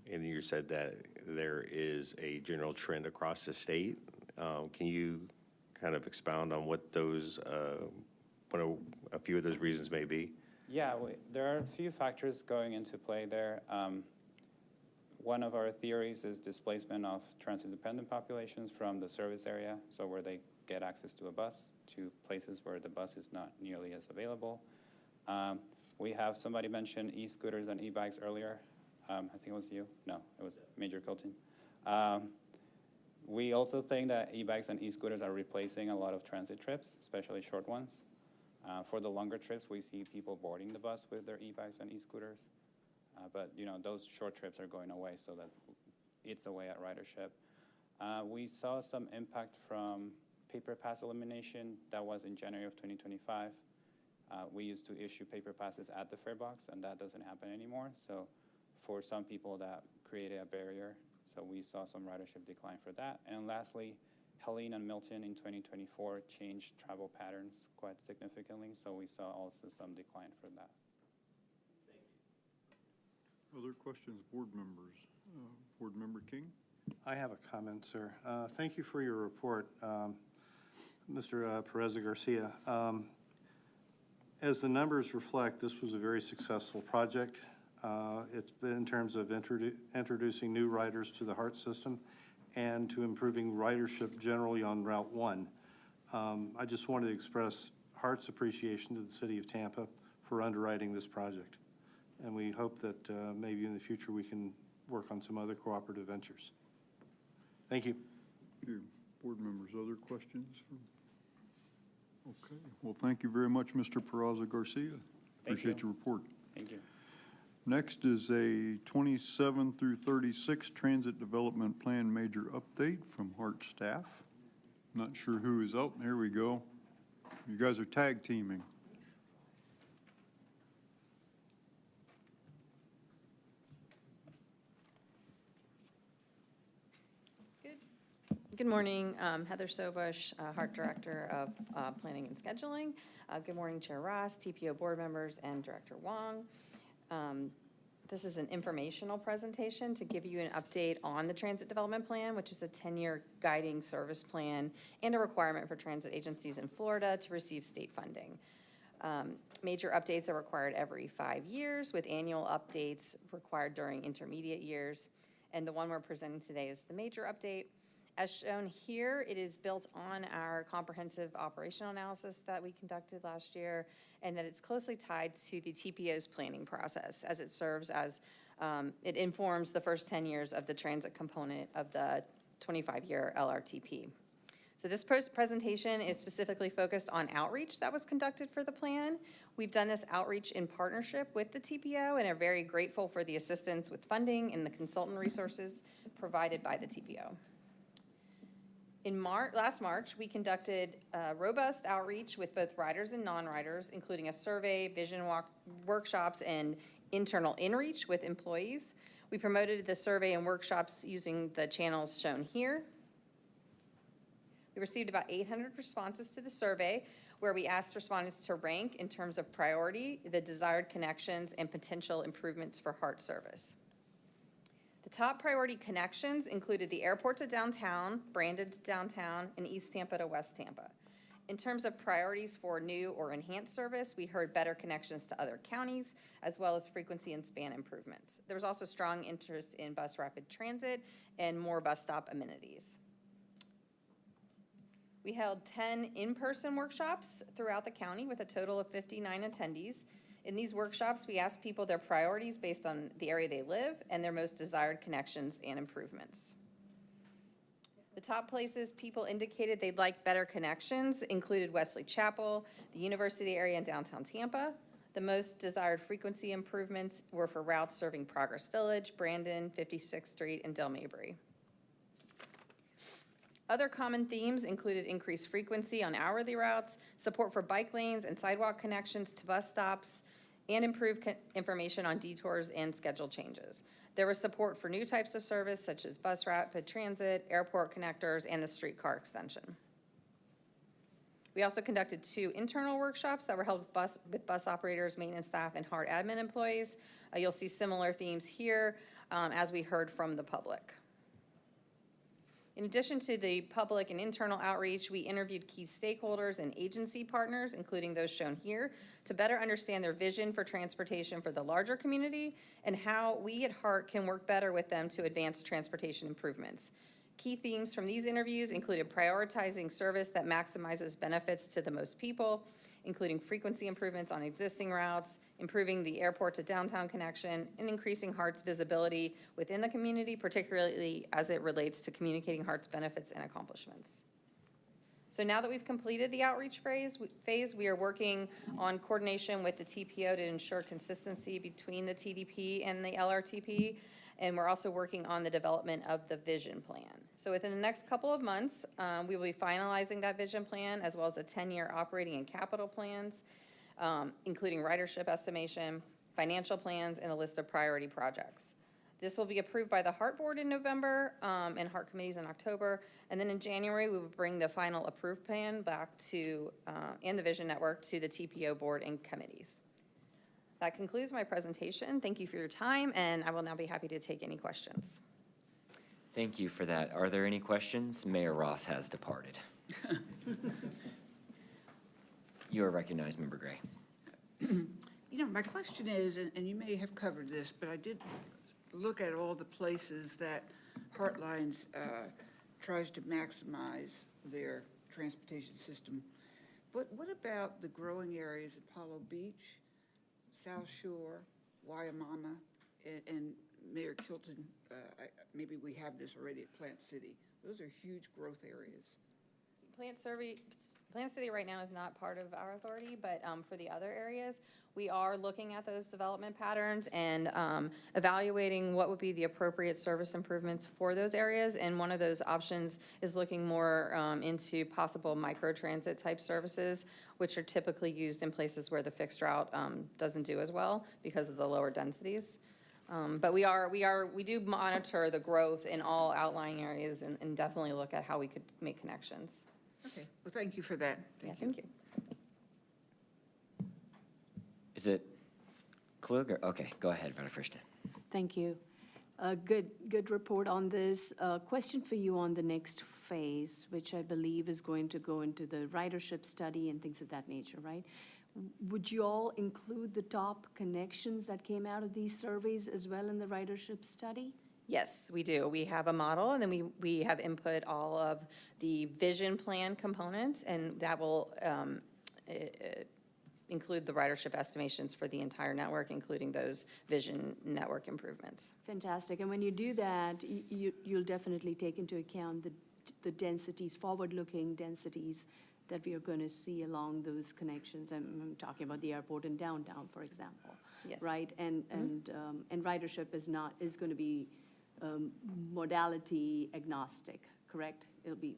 And you said that there is a general trend across the state. Can you kind of expound on what those, what a few of those reasons may be? Yeah, there are a few factors going into play there. One of our theories is displacement of transit-dependent populations from the service area, so where they get access to a bus, to places where the bus is not nearly as available. We have somebody mention e-scooters and e-bikes earlier. I think it was you. No, it was Major Colton. We also think that e-bikes and e-scooters are replacing a lot of transit trips, especially short ones. For the longer trips, we see people boarding the bus with their e-bikes and e-scooters. But you know, those short trips are going away, so that eats away at ridership. We saw some impact from paper pass elimination. That was in January of 2025. We used to issue paper passes at the fare box, and that doesn't happen anymore. So for some people, that created a barrier. So we saw some ridership decline for that. And lastly, Helene and Milton in 2024 changed travel patterns quite significantly. So we saw also some decline for that. Other questions, board members? Board Member King? I have a comment, sir. Thank you for your report, Mr. Peraza Garcia. As the numbers reflect, this was a very successful project. It's been in terms of introducing new riders to the HART system and to improving ridership generally on Route 1. I just wanted to express HART's appreciation to the City of Tampa for underwriting this project. And we hope that maybe in the future we can work on some other cooperative ventures. Thank you. Thank you. Board members, other questions? Okay. Well, thank you very much, Mr. Peraza Garcia. Appreciate your report. Thank you. Next is a 27 through 36 Transit Development Plan Major Update from HART staff. Not sure who is out. There we go. You guys are tag teaming. Good morning, Heather Sobush, Hart Director of Planning and Scheduling. Good morning, Chair Ross, TPO board members, and Director Wong. This is an informational presentation to give you an update on the Transit Development Plan, which is a 10-year guiding service plan and a requirement for transit agencies in Florida to receive state funding. Major updates are required every 5 years, with annual updates required during intermediate years. And the one we're presenting today is the major update. As shown here, it is built on our comprehensive operational analysis that we conducted last year, and that it's closely tied to the TPO's planning process, as it serves as, it informs the first 10 years of the transit component of the 25-year LRTP. So this presentation is specifically focused on outreach that was conducted for the plan. We've done this outreach in partnership with the TPO and are very grateful for the assistance with funding and the consultant resources provided by the TPO. Last March, we conducted robust outreach with both riders and non-riders, including a survey, vision workshops, and internal in-reach with employees. We promoted the survey and workshops using the channels shown here. We received about 800 responses to the survey, where we asked respondents to rank in terms of priority, the desired connections, and potential improvements for HART service. The top priority connections included the airport to downtown, Brandon to downtown, and East Tampa to West Tampa. In terms of priorities for new or enhanced service, we heard better connections to other counties, as well as frequency and span improvements. There was also strong interest in bus rapid transit and more bus stop amenities. We held 10 in-person workshops throughout the county with a total of 59 attendees. In these workshops, we asked people their priorities based on the area they live and their most desired connections and improvements. The top places people indicated they'd like better connections included Wesley Chapel, the University area, and downtown Tampa. The most desired frequency improvements were for routes serving Progress Village, Brandon, 56th Street, and Del Mabry. Other common themes included increased frequency on hourly routes, support for bike lanes and sidewalk connections to bus stops, and improved information on detours and schedule changes. There was support for new types of service such as bus rapid transit, airport connectors, and the streetcar extension. We also conducted 2 internal workshops that were held with bus operators, maintenance staff, and HART admin employees. You'll see similar themes here as we heard from the public. In addition to the public and internal outreach, we interviewed key stakeholders and agency partners, including those shown here, to better understand their vision for transportation for the larger community and how we at HART can work better with them to advance transportation improvements. Key themes from these interviews included prioritizing service that maximizes benefits to the most people, including frequency improvements on existing routes, improving the airport to downtown connection, and increasing HART's visibility within the community, particularly as it relates to communicating HART's benefits and accomplishments. So now that we've completed the outreach phase, we are working on coordination with the TPO to ensure consistency between the TDP and the LRTP, and we're also working on the development of the vision plan. So within the next couple of months, we will be finalizing that vision plan as well as a 10-year operating and capital plans, including ridership estimation, financial plans, and a list of priority projects. This will be approved by the HART board in November and HART committees in October. And then in January, we will bring the final approved plan back to, and the vision network to the TPO board and committees. That concludes my presentation. Thank you for your time, and I will now be happy to take any questions. Thank you for that. Are there any questions? Mayor Ross has departed. You are recognized, Member Gray. You know, my question is, and you may have covered this, but I did look at all the places that Heartlines tries to maximize their transportation system. But what about the growing areas of Apollo Beach, South Shore, Waimama, and Mayor Kilton, maybe we have this already at Plant City. Those are huge growth areas. Plant City right now is not part of our authority, but for the other areas, we are looking at those development patterns and evaluating what would be the appropriate service improvements for those areas. And one of those options is looking more into possible microtransit type services, which are typically used in places where the fixed route doesn't do as well because of the lower densities. But we do monitor the growth in all outlying areas and definitely look at how we could make connections. Okay, well, thank you for that. Thank you. Is it Klug? Okay, go ahead, Brother Christian. Thank you. Good report on this. Question for you on the next phase, which I believe is going to go into the ridership study and things of that nature, right? Would you all include the top connections that came out of these surveys as well in the ridership study? Yes, we do. We have a model, and then we have input all of the vision plan components, and that will include the ridership estimations for the entire network, including those vision network improvements. Fantastic. And when you do that, you'll definitely take into account the densities, forward-looking densities that we are going to see along those connections. I'm talking about the airport and downtown, for example. Yes. Right? And ridership is going to be modality agnostic, correct? It'll be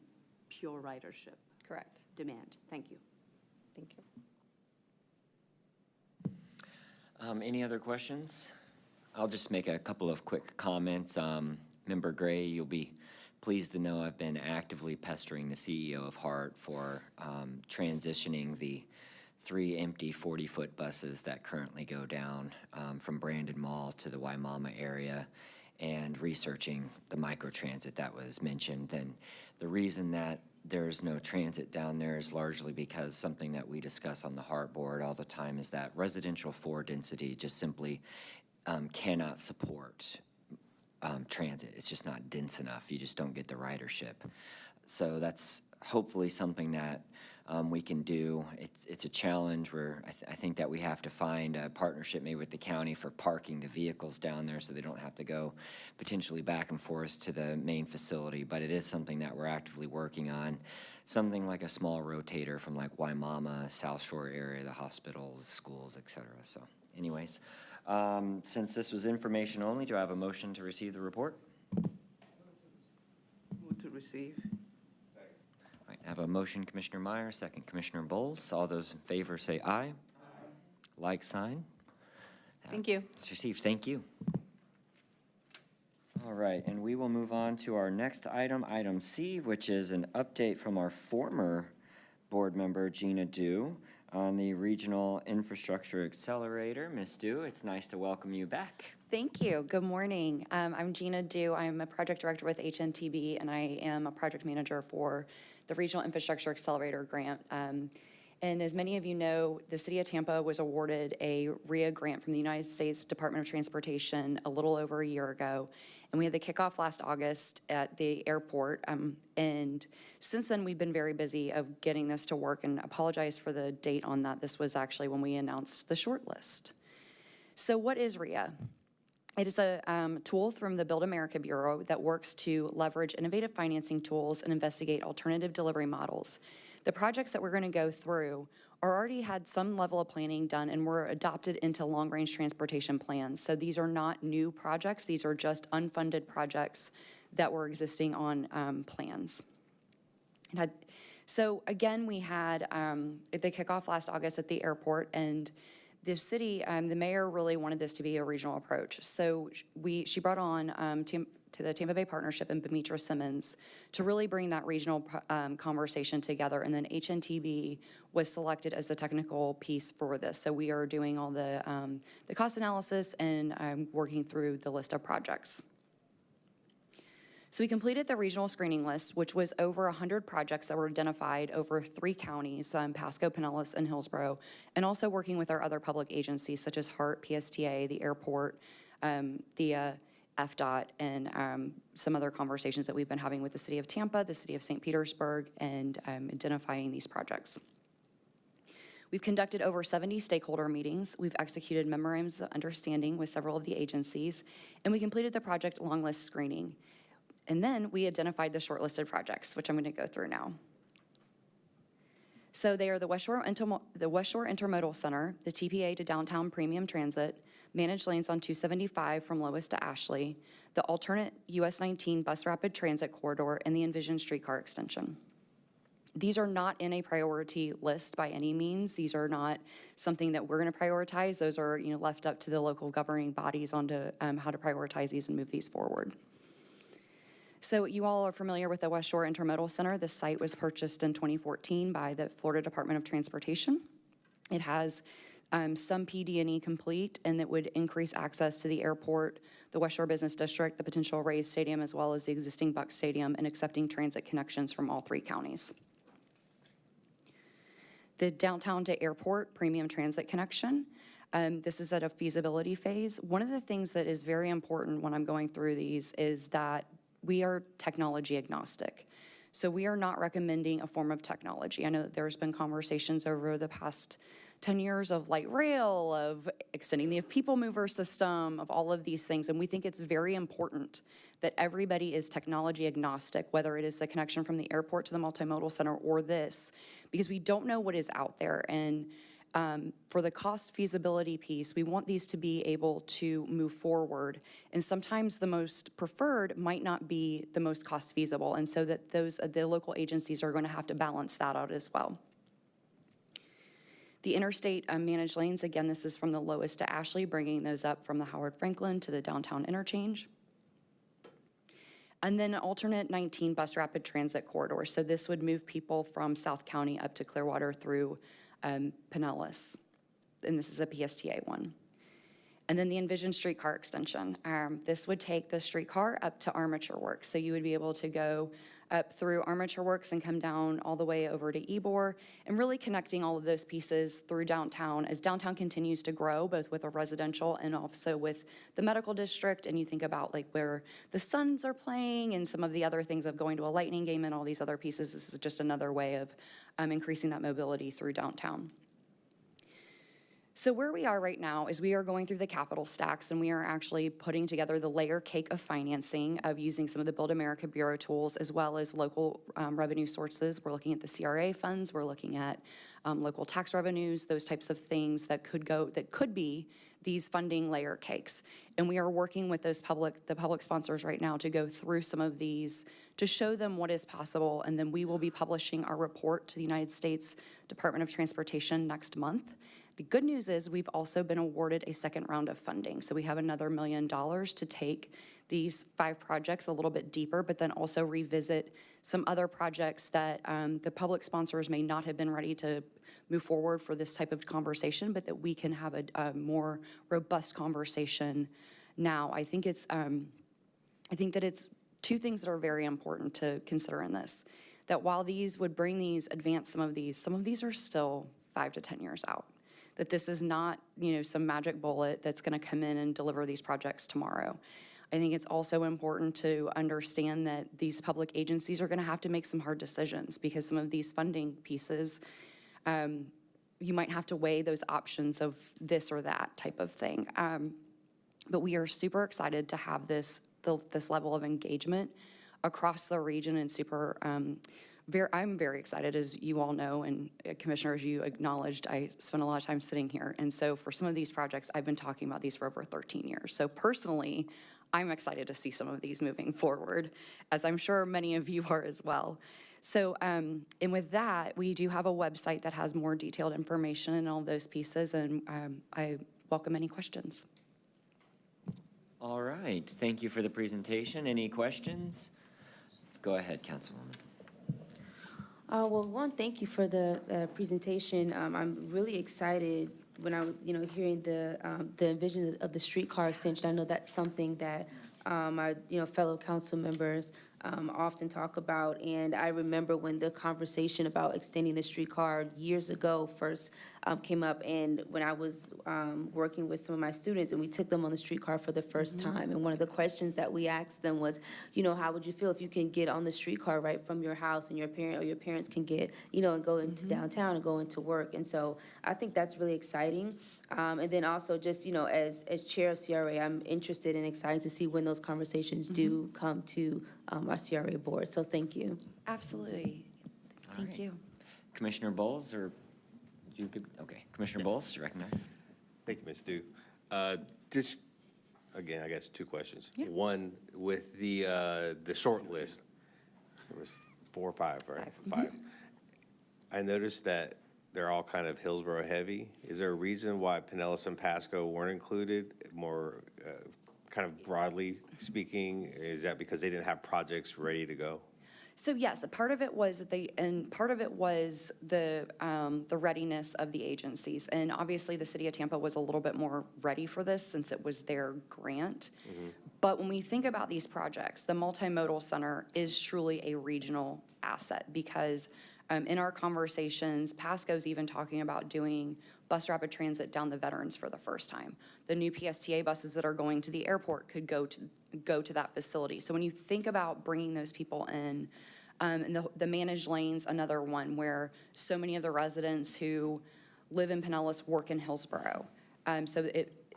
pure ridership. Correct. Demand. Thank you. Thank you. Any other questions? I'll just make a couple of quick comments. Member Gray, you'll be pleased to know I've been actively pestering the CEO of HART for transitioning the 3 empty 40-foot buses that currently go down from Brandon Mall to the Waimama area, and researching the microtransit that was mentioned. And the reason that there's no transit down there is largely because something that we discuss on the HART board all the time is that residential 4 density just simply cannot support transit. It's just not dense enough. You just don't get the ridership. So that's hopefully something that we can do. It's a challenge where I think that we have to find a partnership maybe with the county for parking the vehicles down there so they don't have to go potentially back and forth to the main facility. But it is something that we're actively working on. Something like a small rotator from like Waimama, South Shore area, the hospitals, schools, etc. So anyways, since this was information only, do I have a motion to receive the report? Move to receive. All right, I have a motion, Commissioner Meyer, second, Commissioner Bowles. All those in favor say aye. Aye. Like sign. Thank you. It's received. Thank you. All right, and we will move on to our next item, item C, which is an update from our former board member, Gina Dew, on the Regional Infrastructure Accelerator. Ms. Dew, it's nice to welcome you back. Thank you. Good morning. I'm Gina Dew. I'm a project director with HNTB, and I am a project manager for the Regional Infrastructure Accelerator grant. And as many of you know, the City of Tampa was awarded a RIA grant from the United States Department of Transportation a little over a year ago. And we had the kickoff last August at the airport. And since then, we've been very busy of getting this to work, and apologize for the date on that. This was actually when we announced the shortlist. So what is RIA? It is a tool from the Build America Bureau that works to leverage innovative financing tools and investigate alternative delivery models. The projects that we're going to go through already had some level of planning done and were adopted into long-range transportation plans. So these are not new projects. These are just unfunded projects that were existing on plans. So again, we had the kickoff last August at the airport, and the city, the mayor really wanted this to be a regional approach. So she brought on to the Tampa Bay Partnership and Bemitra Simmons to really bring that regional conversation together. And then HNTB was selected as the technical piece for this. So we are doing all the cost analysis and working through the list of projects. So we completed the regional screening list, which was over 100 projects that were identified over 3 counties, Pasco, Pinellas, and Hillsborough, and also working with our other public agencies such as HART, PSTA, the airport, the FDOT, and some other conversations that we've been having with the City of Tampa, the City of St. Petersburg, and identifying these projects. We've conducted over 70 stakeholder meetings. We've executed memorandums of understanding with several of the agencies, and we completed the project long list screening. And then we identified the shortlisted projects, which I'm going to go through now. So they are the West Shore Intermodal Center, the TPA to Downtown Premium Transit, managed lanes on 275 from Lois to Ashley, the alternate US 19 Bus Rapid Transit Corridor, and the Envision Streetcar Extension. These are not in a priority list by any means. These are not something that we're going to prioritize. Those are, left up to the local governing bodies on to how to prioritize these and move these forward. So you all are familiar with the West Shore Intermodal Center. This site was purchased in 2014 by the Florida Department of Transportation. It has some PD&E complete, and it would increase access to the airport, the West Shore Business District, the potential Rays Stadium, as well as the existing Buck Stadium, and accepting transit connections from all 3 counties. The downtown to airport premium transit connection. This is at a feasibility phase. One of the things that is very important when I'm going through these is that we are technology agnostic. So we are not recommending a form of technology. I know that there's been conversations over the past 10 years of light rail, of extending the people mover system, of all of these things. And we think it's very important that everybody is technology agnostic, whether it is the connection from the airport to the multimodal center or this, because we don't know what is out there. And for the cost feasibility piece, we want these to be able to move forward. And sometimes the most preferred might not be the most cost feasible. And so that the local agencies are going to have to balance that out as well. The interstate managed lanes, again, this is from the lowest to Ashley, bringing those up from the Howard Franklin to the downtown interchange. And then an alternate 19 bus rapid transit corridor. So this would move people from South County up to Clearwater through Pinellas, and this is a PSTA one. And then the envisioned streetcar extension. This would take the streetcar up to Armature Works. So you would be able to go up through Armature Works and come down all the way over to Ybor, and really connecting all of those pieces through downtown as downtown continues to grow, both with a residential and also with the medical district. And you think about like where the Suns are playing and some of the other things of going to a Lightning game and all these other pieces. This is just another way of increasing that mobility through downtown. So where we are right now is we are going through the capital stacks, and we are actually putting together the layer cake of financing of using some of the Build America Bureau tools as well as local revenue sources. We're looking at the CRA funds, we're looking at local tax revenues, those types of things that could be these funding layer cakes. And we are working with the public sponsors right now to go through some of these to show them what is possible, and then we will be publishing our report to the United States Department of Transportation next month. The good news is we've also been awarded a second round of funding. So we have another $1 million to take these 5 projects a little bit deeper, but then also revisit some other projects that the public sponsors may not have been ready to move forward for this type of conversation, but that we can have a more robust conversation now. I think that it's 2 things that are very important to consider in this. That while these would advance some of these are still 5 to 10 years out. That this is not, some magic bullet that's going to come in and deliver these projects tomorrow. I think it's also important to understand that these public agencies are going to have to make some hard decisions, because some of these funding pieces, you might have to weigh those options of this or that type of thing. But we are super excited to have this level of engagement across the region, and I'm very excited, as you all know, and Commissioners, you acknowledged, I spent a lot of time sitting here. And so for some of these projects, I've been talking about these for over 13 years. So personally, I'm excited to see some of these moving forward, as I'm sure many of you are as well. So, and with that, we do have a website that has more detailed information and all those pieces, and I welcome any questions. All right, thank you for the presentation. Any questions? Go ahead, Councilwoman. Well, one, thank you for the presentation. I'm really excited when I was, hearing the vision of the streetcar extension. I know that's something that my, fellow council members often talk about. And I remember when the conversation about extending the streetcar years ago first came up, and when I was working with some of my students, and we took them on the streetcar for the first time. And one of the questions that we asked them was, how would you feel if you can get on the streetcar right from your house, and your parents can get, and go into downtown and go into work. And so I think that's really exciting. And then also just, as chair of CRA, I'm interested and excited to see when those conversations do come to our CRA board. So thank you. Absolutely. Thank you. Commissioner Bowles, or you could, okay. Commissioner Bowles, you recognize. Thank you, Ms. Dew. Just, again, I guess 2 questions. Yeah. One, with the short list, there was 4 or 5, right? 5. I noticed that they're all kind of Hillsborough heavy. Is there a reason why Pinellas and Pasco weren't included? More kind of broadly speaking, is that because they didn't have projects ready to go? So yes, part of it was part of it was the readiness of the agencies. And obviously, the city of Tampa was a little bit more ready for this since it was their grant. But when we think about these projects, the multimodal center is truly a regional asset because in our conversations, Pasco's even talking about doing bus rapid transit down the Veterans for the first time. The new PSTA buses that are going to the airport could go to that facility. So when you think about bringing those people in, and the managed lanes, another one where so many of the residents who live in Pinellas work in Hillsborough.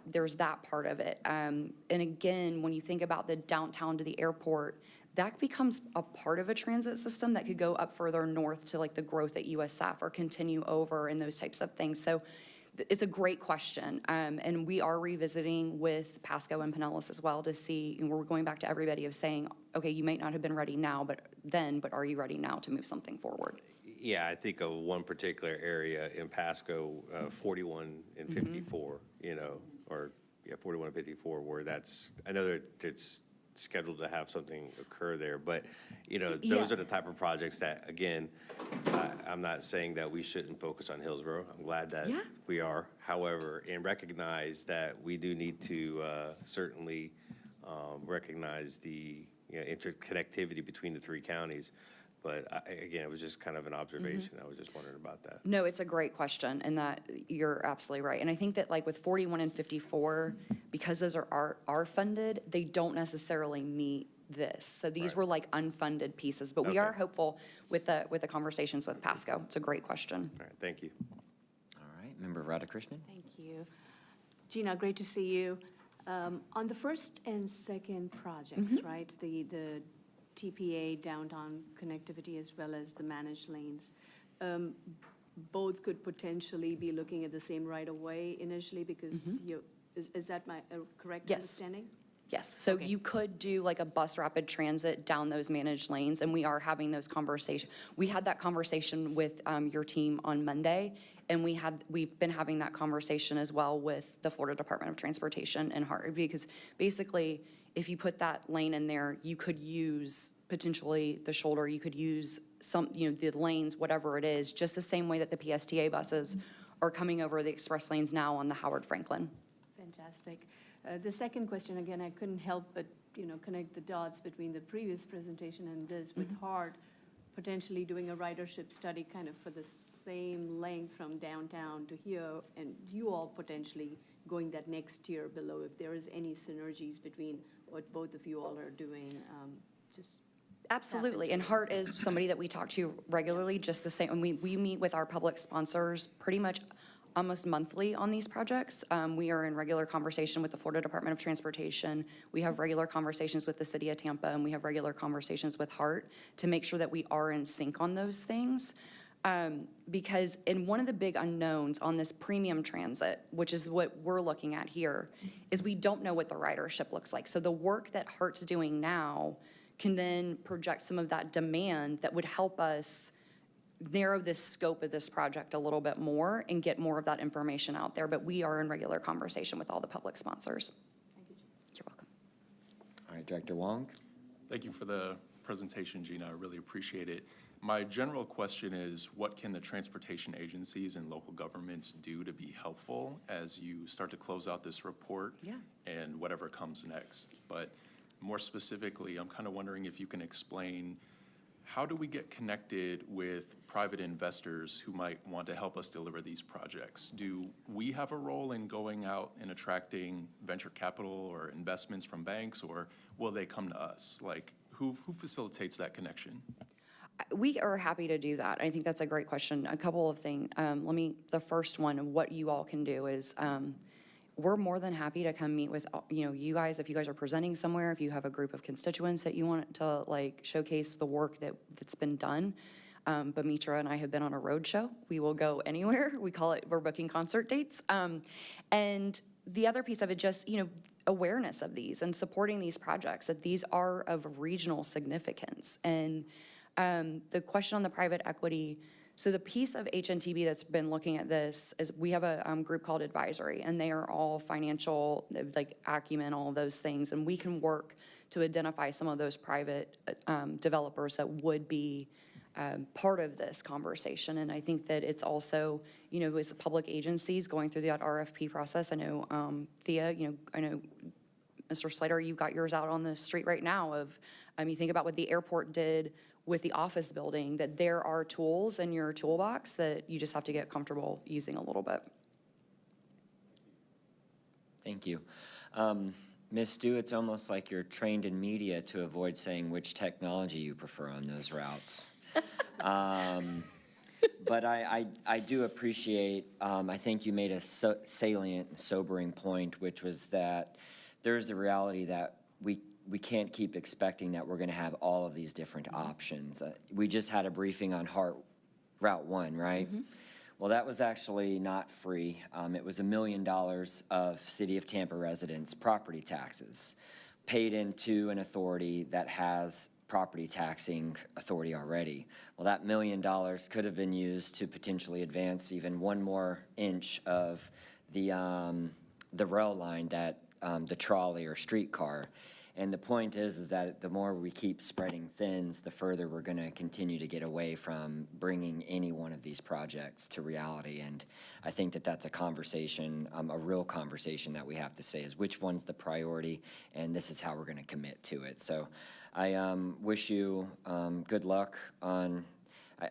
There's that part of it. And again, when you think about the downtown to the airport, that becomes a part of a transit system that could go up further north to like the growth at USF or continue over and those types of things. So it's a great question. And we are revisiting with Pasco and Pinellas as well to see, and we're going back to everybody of saying, okay, you might not have been ready now, but are you ready now to move something forward? Yeah, I think of one particular area in Pasco, 41 and 54, you know, or 41 and 54, where I know that it's scheduled to have something occur there, but you know, those are the type of projects that, again, I'm not saying that we shouldn't focus on Hillsborough. I'm glad that we are. However, and recognize that we do need to certainly recognize the interconnectivity between the three counties. But again, it was just kind of an observation. I was just wondering about that. No, it's a great question, and that you're absolutely right. And I think that like with 41 and 54, because those are funded, they don't necessarily meet this. So these were like unfunded pieces, but we are hopeful with the conversations with Pasco. It's a great question. All right, thank you. All right, Member Radhakrishnan. Thank you. Gina, great to see you. On the first and second projects, right, the TPA downtown connectivity as well as the managed lanes, both could potentially be looking at the same right-of-way initially because is that my correct understanding? Yes, so you could do like a bus rapid transit down those managed lanes, and we are having those conversations. We had that conversation with your team on Monday, and we've been having that conversation as well with the Florida Department of Transportation and Hart, because basically, if you put that lane in there, you could use potentially the shoulder, you could use the lanes, whatever it is, just the same way that the PSTA buses are coming over the express lanes now on the Howard Franklin. Fantastic. The second question, again, I couldn't help but, connect the dots between the previous presentation and this with Hart potentially doing a ridership study kind of for the same length from downtown to here, and you all potentially going that next tier below, if there is any synergies between what both of you all are doing, Absolutely, and Hart is somebody that we talk to regularly, just the same, and we meet with our public sponsors pretty much almost monthly on these projects. We are in regular conversation with the Florida Department of Transportation. We have regular conversations with the city of Tampa, and we have regular conversations with Hart to make sure that we are in sync on those things. Because in one of the big unknowns on this premium transit, which is what we're looking at here, is we don't know what the ridership looks like. So the work that Hart's doing now can then project some of that demand that would help us narrow this scope of this project a little bit more and get more of that information out there. But we are in regular conversation with all the public sponsors. Thank you. You're welcome. All right, Director Wong. Thank you for the presentation, Gina. I really appreciate it. My general question is, what can the transportation agencies and local governments do to be helpful as you start to close out this report and whatever comes next? But more specifically, I'm kind of wondering if you can explain, how do we get connected with private investors who might want to help us deliver these projects? Do we have a role in going out and attracting venture capital or investments from banks, or will they come to us? Like, who facilitates that connection? We are happy to do that. I think that's a great question. A couple of things. The first one, what you all can do is, we're more than happy to come meet with, you guys, if you guys are presenting somewhere, if you have a group of constituents that you want to like showcase the work that's been done. But Mitra and I have been on a road show. We will go anywhere. We're booking concert dates. And the other piece of it, just, awareness of these and supporting these projects, that these are of regional significance. And the question on the private equity So the piece of HNTB that's been looking at this is we have a group called Advisory, and they are all financial, like acumen, all of those things. And we can work to identify some of those private developers that would be part of this conversation. And I think that it's also, you know, as public agencies going through that RFP process, I know, Thea, you know, I know, Mr. Slater, you've got yours out on the street right now of, you think about what the airport did with the office building, that there are tools in your toolbox that you just have to get comfortable using a little bit. Thank you. Ms. Stu, it's almost like you're trained in media to avoid saying which technology you prefer on those routes. But I do appreciate, I think you made a salient and sobering point, which was that there's the reality that we can't keep expecting that we're going to have all of these different options. We just had a briefing on Route 1, right? Mm-hmm. Well, that was actually not free. It was $1 million of City of Tampa residents' property taxes paid into an authority that has property taxing authority already. Well, that $1 million could have been used to potentially advance even one more inch of the rail line that the trolley or streetcar. And the point is that the more we keep spreading thins, the further we're going to continue to get away from bringing any one of these projects to reality. And I think that that's a conversation, a real conversation that we have to say is which one's the priority, and this is how we're going to commit to it. So I wish you good luck on.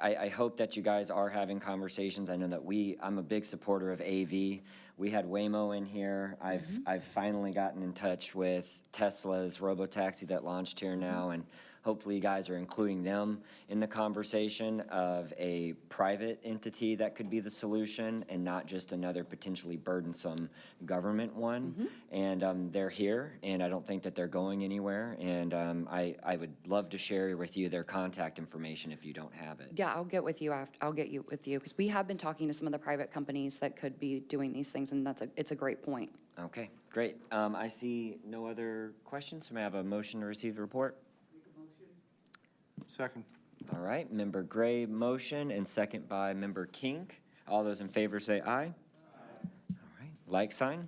I hope that you guys are having conversations. I know that I'm a big supporter of AV. We had Waymo in here. I've finally gotten in touch with Tesla's robotaxi that launched here now, and hopefully you guys are including them in the conversation of a private entity that could be the solution and not just another potentially burdensome government one. Mm-hmm. And they're here, and I don't think that they're going anywhere. And I would love to share with you their contact information if you don't have it. Yeah, I'll get with you because we have been talking to some of the private companies that could be doing these things, and it's a great point. Okay, great. I see no other questions. So may I have a motion to receive the report? Second. All right, Member Gray motion and second by Member King. All those in favor say aye. Aye. All right, like sign.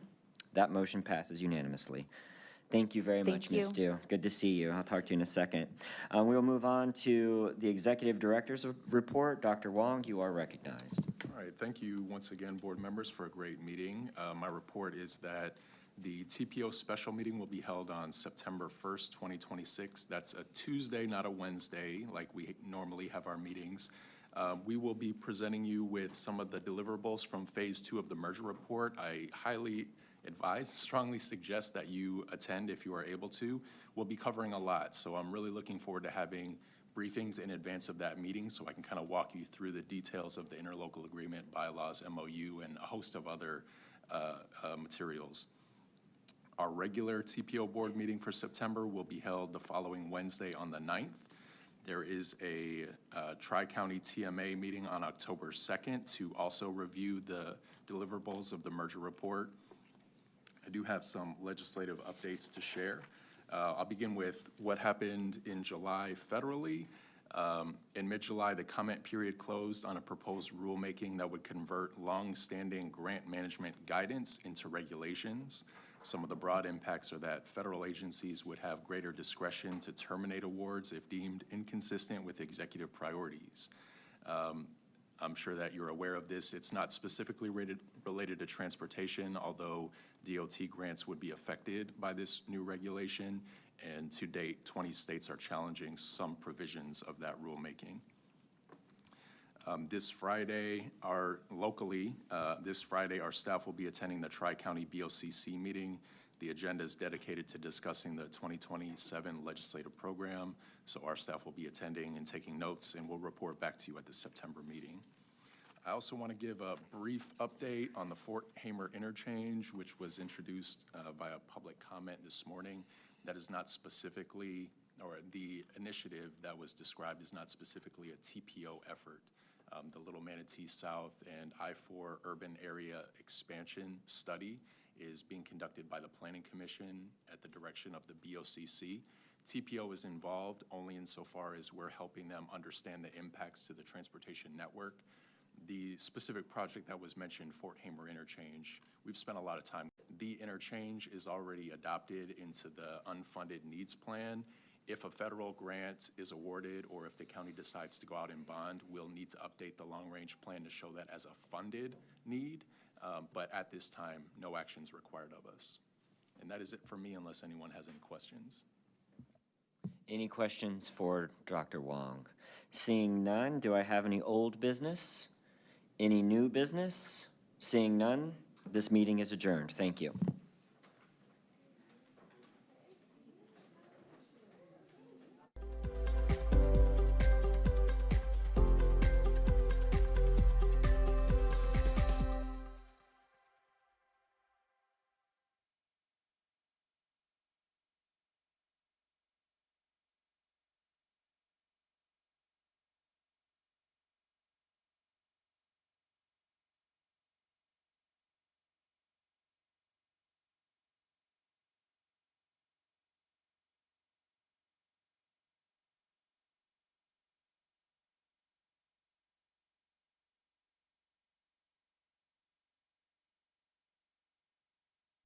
That motion passes unanimously. Thank you very much, Ms. Stu. Good to see you. I'll talk to you in a second. We will move on to the Executive Director's report. Dr. Wong, you are recognized. All right, thank you once again, board members, for a great meeting. My report is that the TPO special meeting will be held on September 1st, 2026. That's a Tuesday, not a Wednesday, like we normally have our meetings. We will be presenting you with some of the deliverables from phase 2 of the merger report. I highly advise, strongly suggest that you attend if you are able to. We'll be covering a lot, so I'm really looking forward to having briefings in advance of that meeting so I can kind of walk you through the details of the interlocal agreement, bylaws, MOU, and a host of other materials. Our regular TPO board meeting for September will be held the following Wednesday on the 9th. There is a Tri-County TMA meeting on October 2nd to also review the deliverables of the merger report. I do have some legislative updates to share. I'll begin with what happened in July federally. In mid-July, the comment period closed on a proposed rulemaking that would convert long-standing grant management guidance into regulations. Some of the broad impacts are that federal agencies would have greater discretion to terminate awards if deemed inconsistent with executive priorities. I'm sure that you're aware of this. It's not specifically related to transportation, although DOT grants would be affected by this new regulation. And to date, 20 states are challenging some provisions of that rulemaking. This Friday, our staff will be attending the Tri-County BOCC meeting. The agenda is dedicated to discussing the 2027 legislative program, so our staff will be attending and taking notes, and we'll report back to you at the September meeting. I also want to give a brief update on the Fort Hamer interchange, which was introduced via public comment this morning. That is not specifically, or the initiative that was described is not specifically a TPO effort. The Little Manatee South and I-4 urban area expansion study is being conducted by the Planning Commission at the direction of the BOCC TPO is involved only insofar as we're helping them understand the impacts to the transportation network. The specific project that was mentioned, Fort Hamer Interchange, we've spent a lot of time. The interchange is already adopted into the unfunded needs plan. If a federal grant is awarded or if the county decides to go out and bond, we'll need to update the long-range plan to show that as a funded need. But at this time, no action's required of us. And that is it for me unless anyone has any questions. Any questions for Dr. Wong? Seeing none, do I have any old business? Any new business? Seeing none, this meeting is adjourned. Thank you.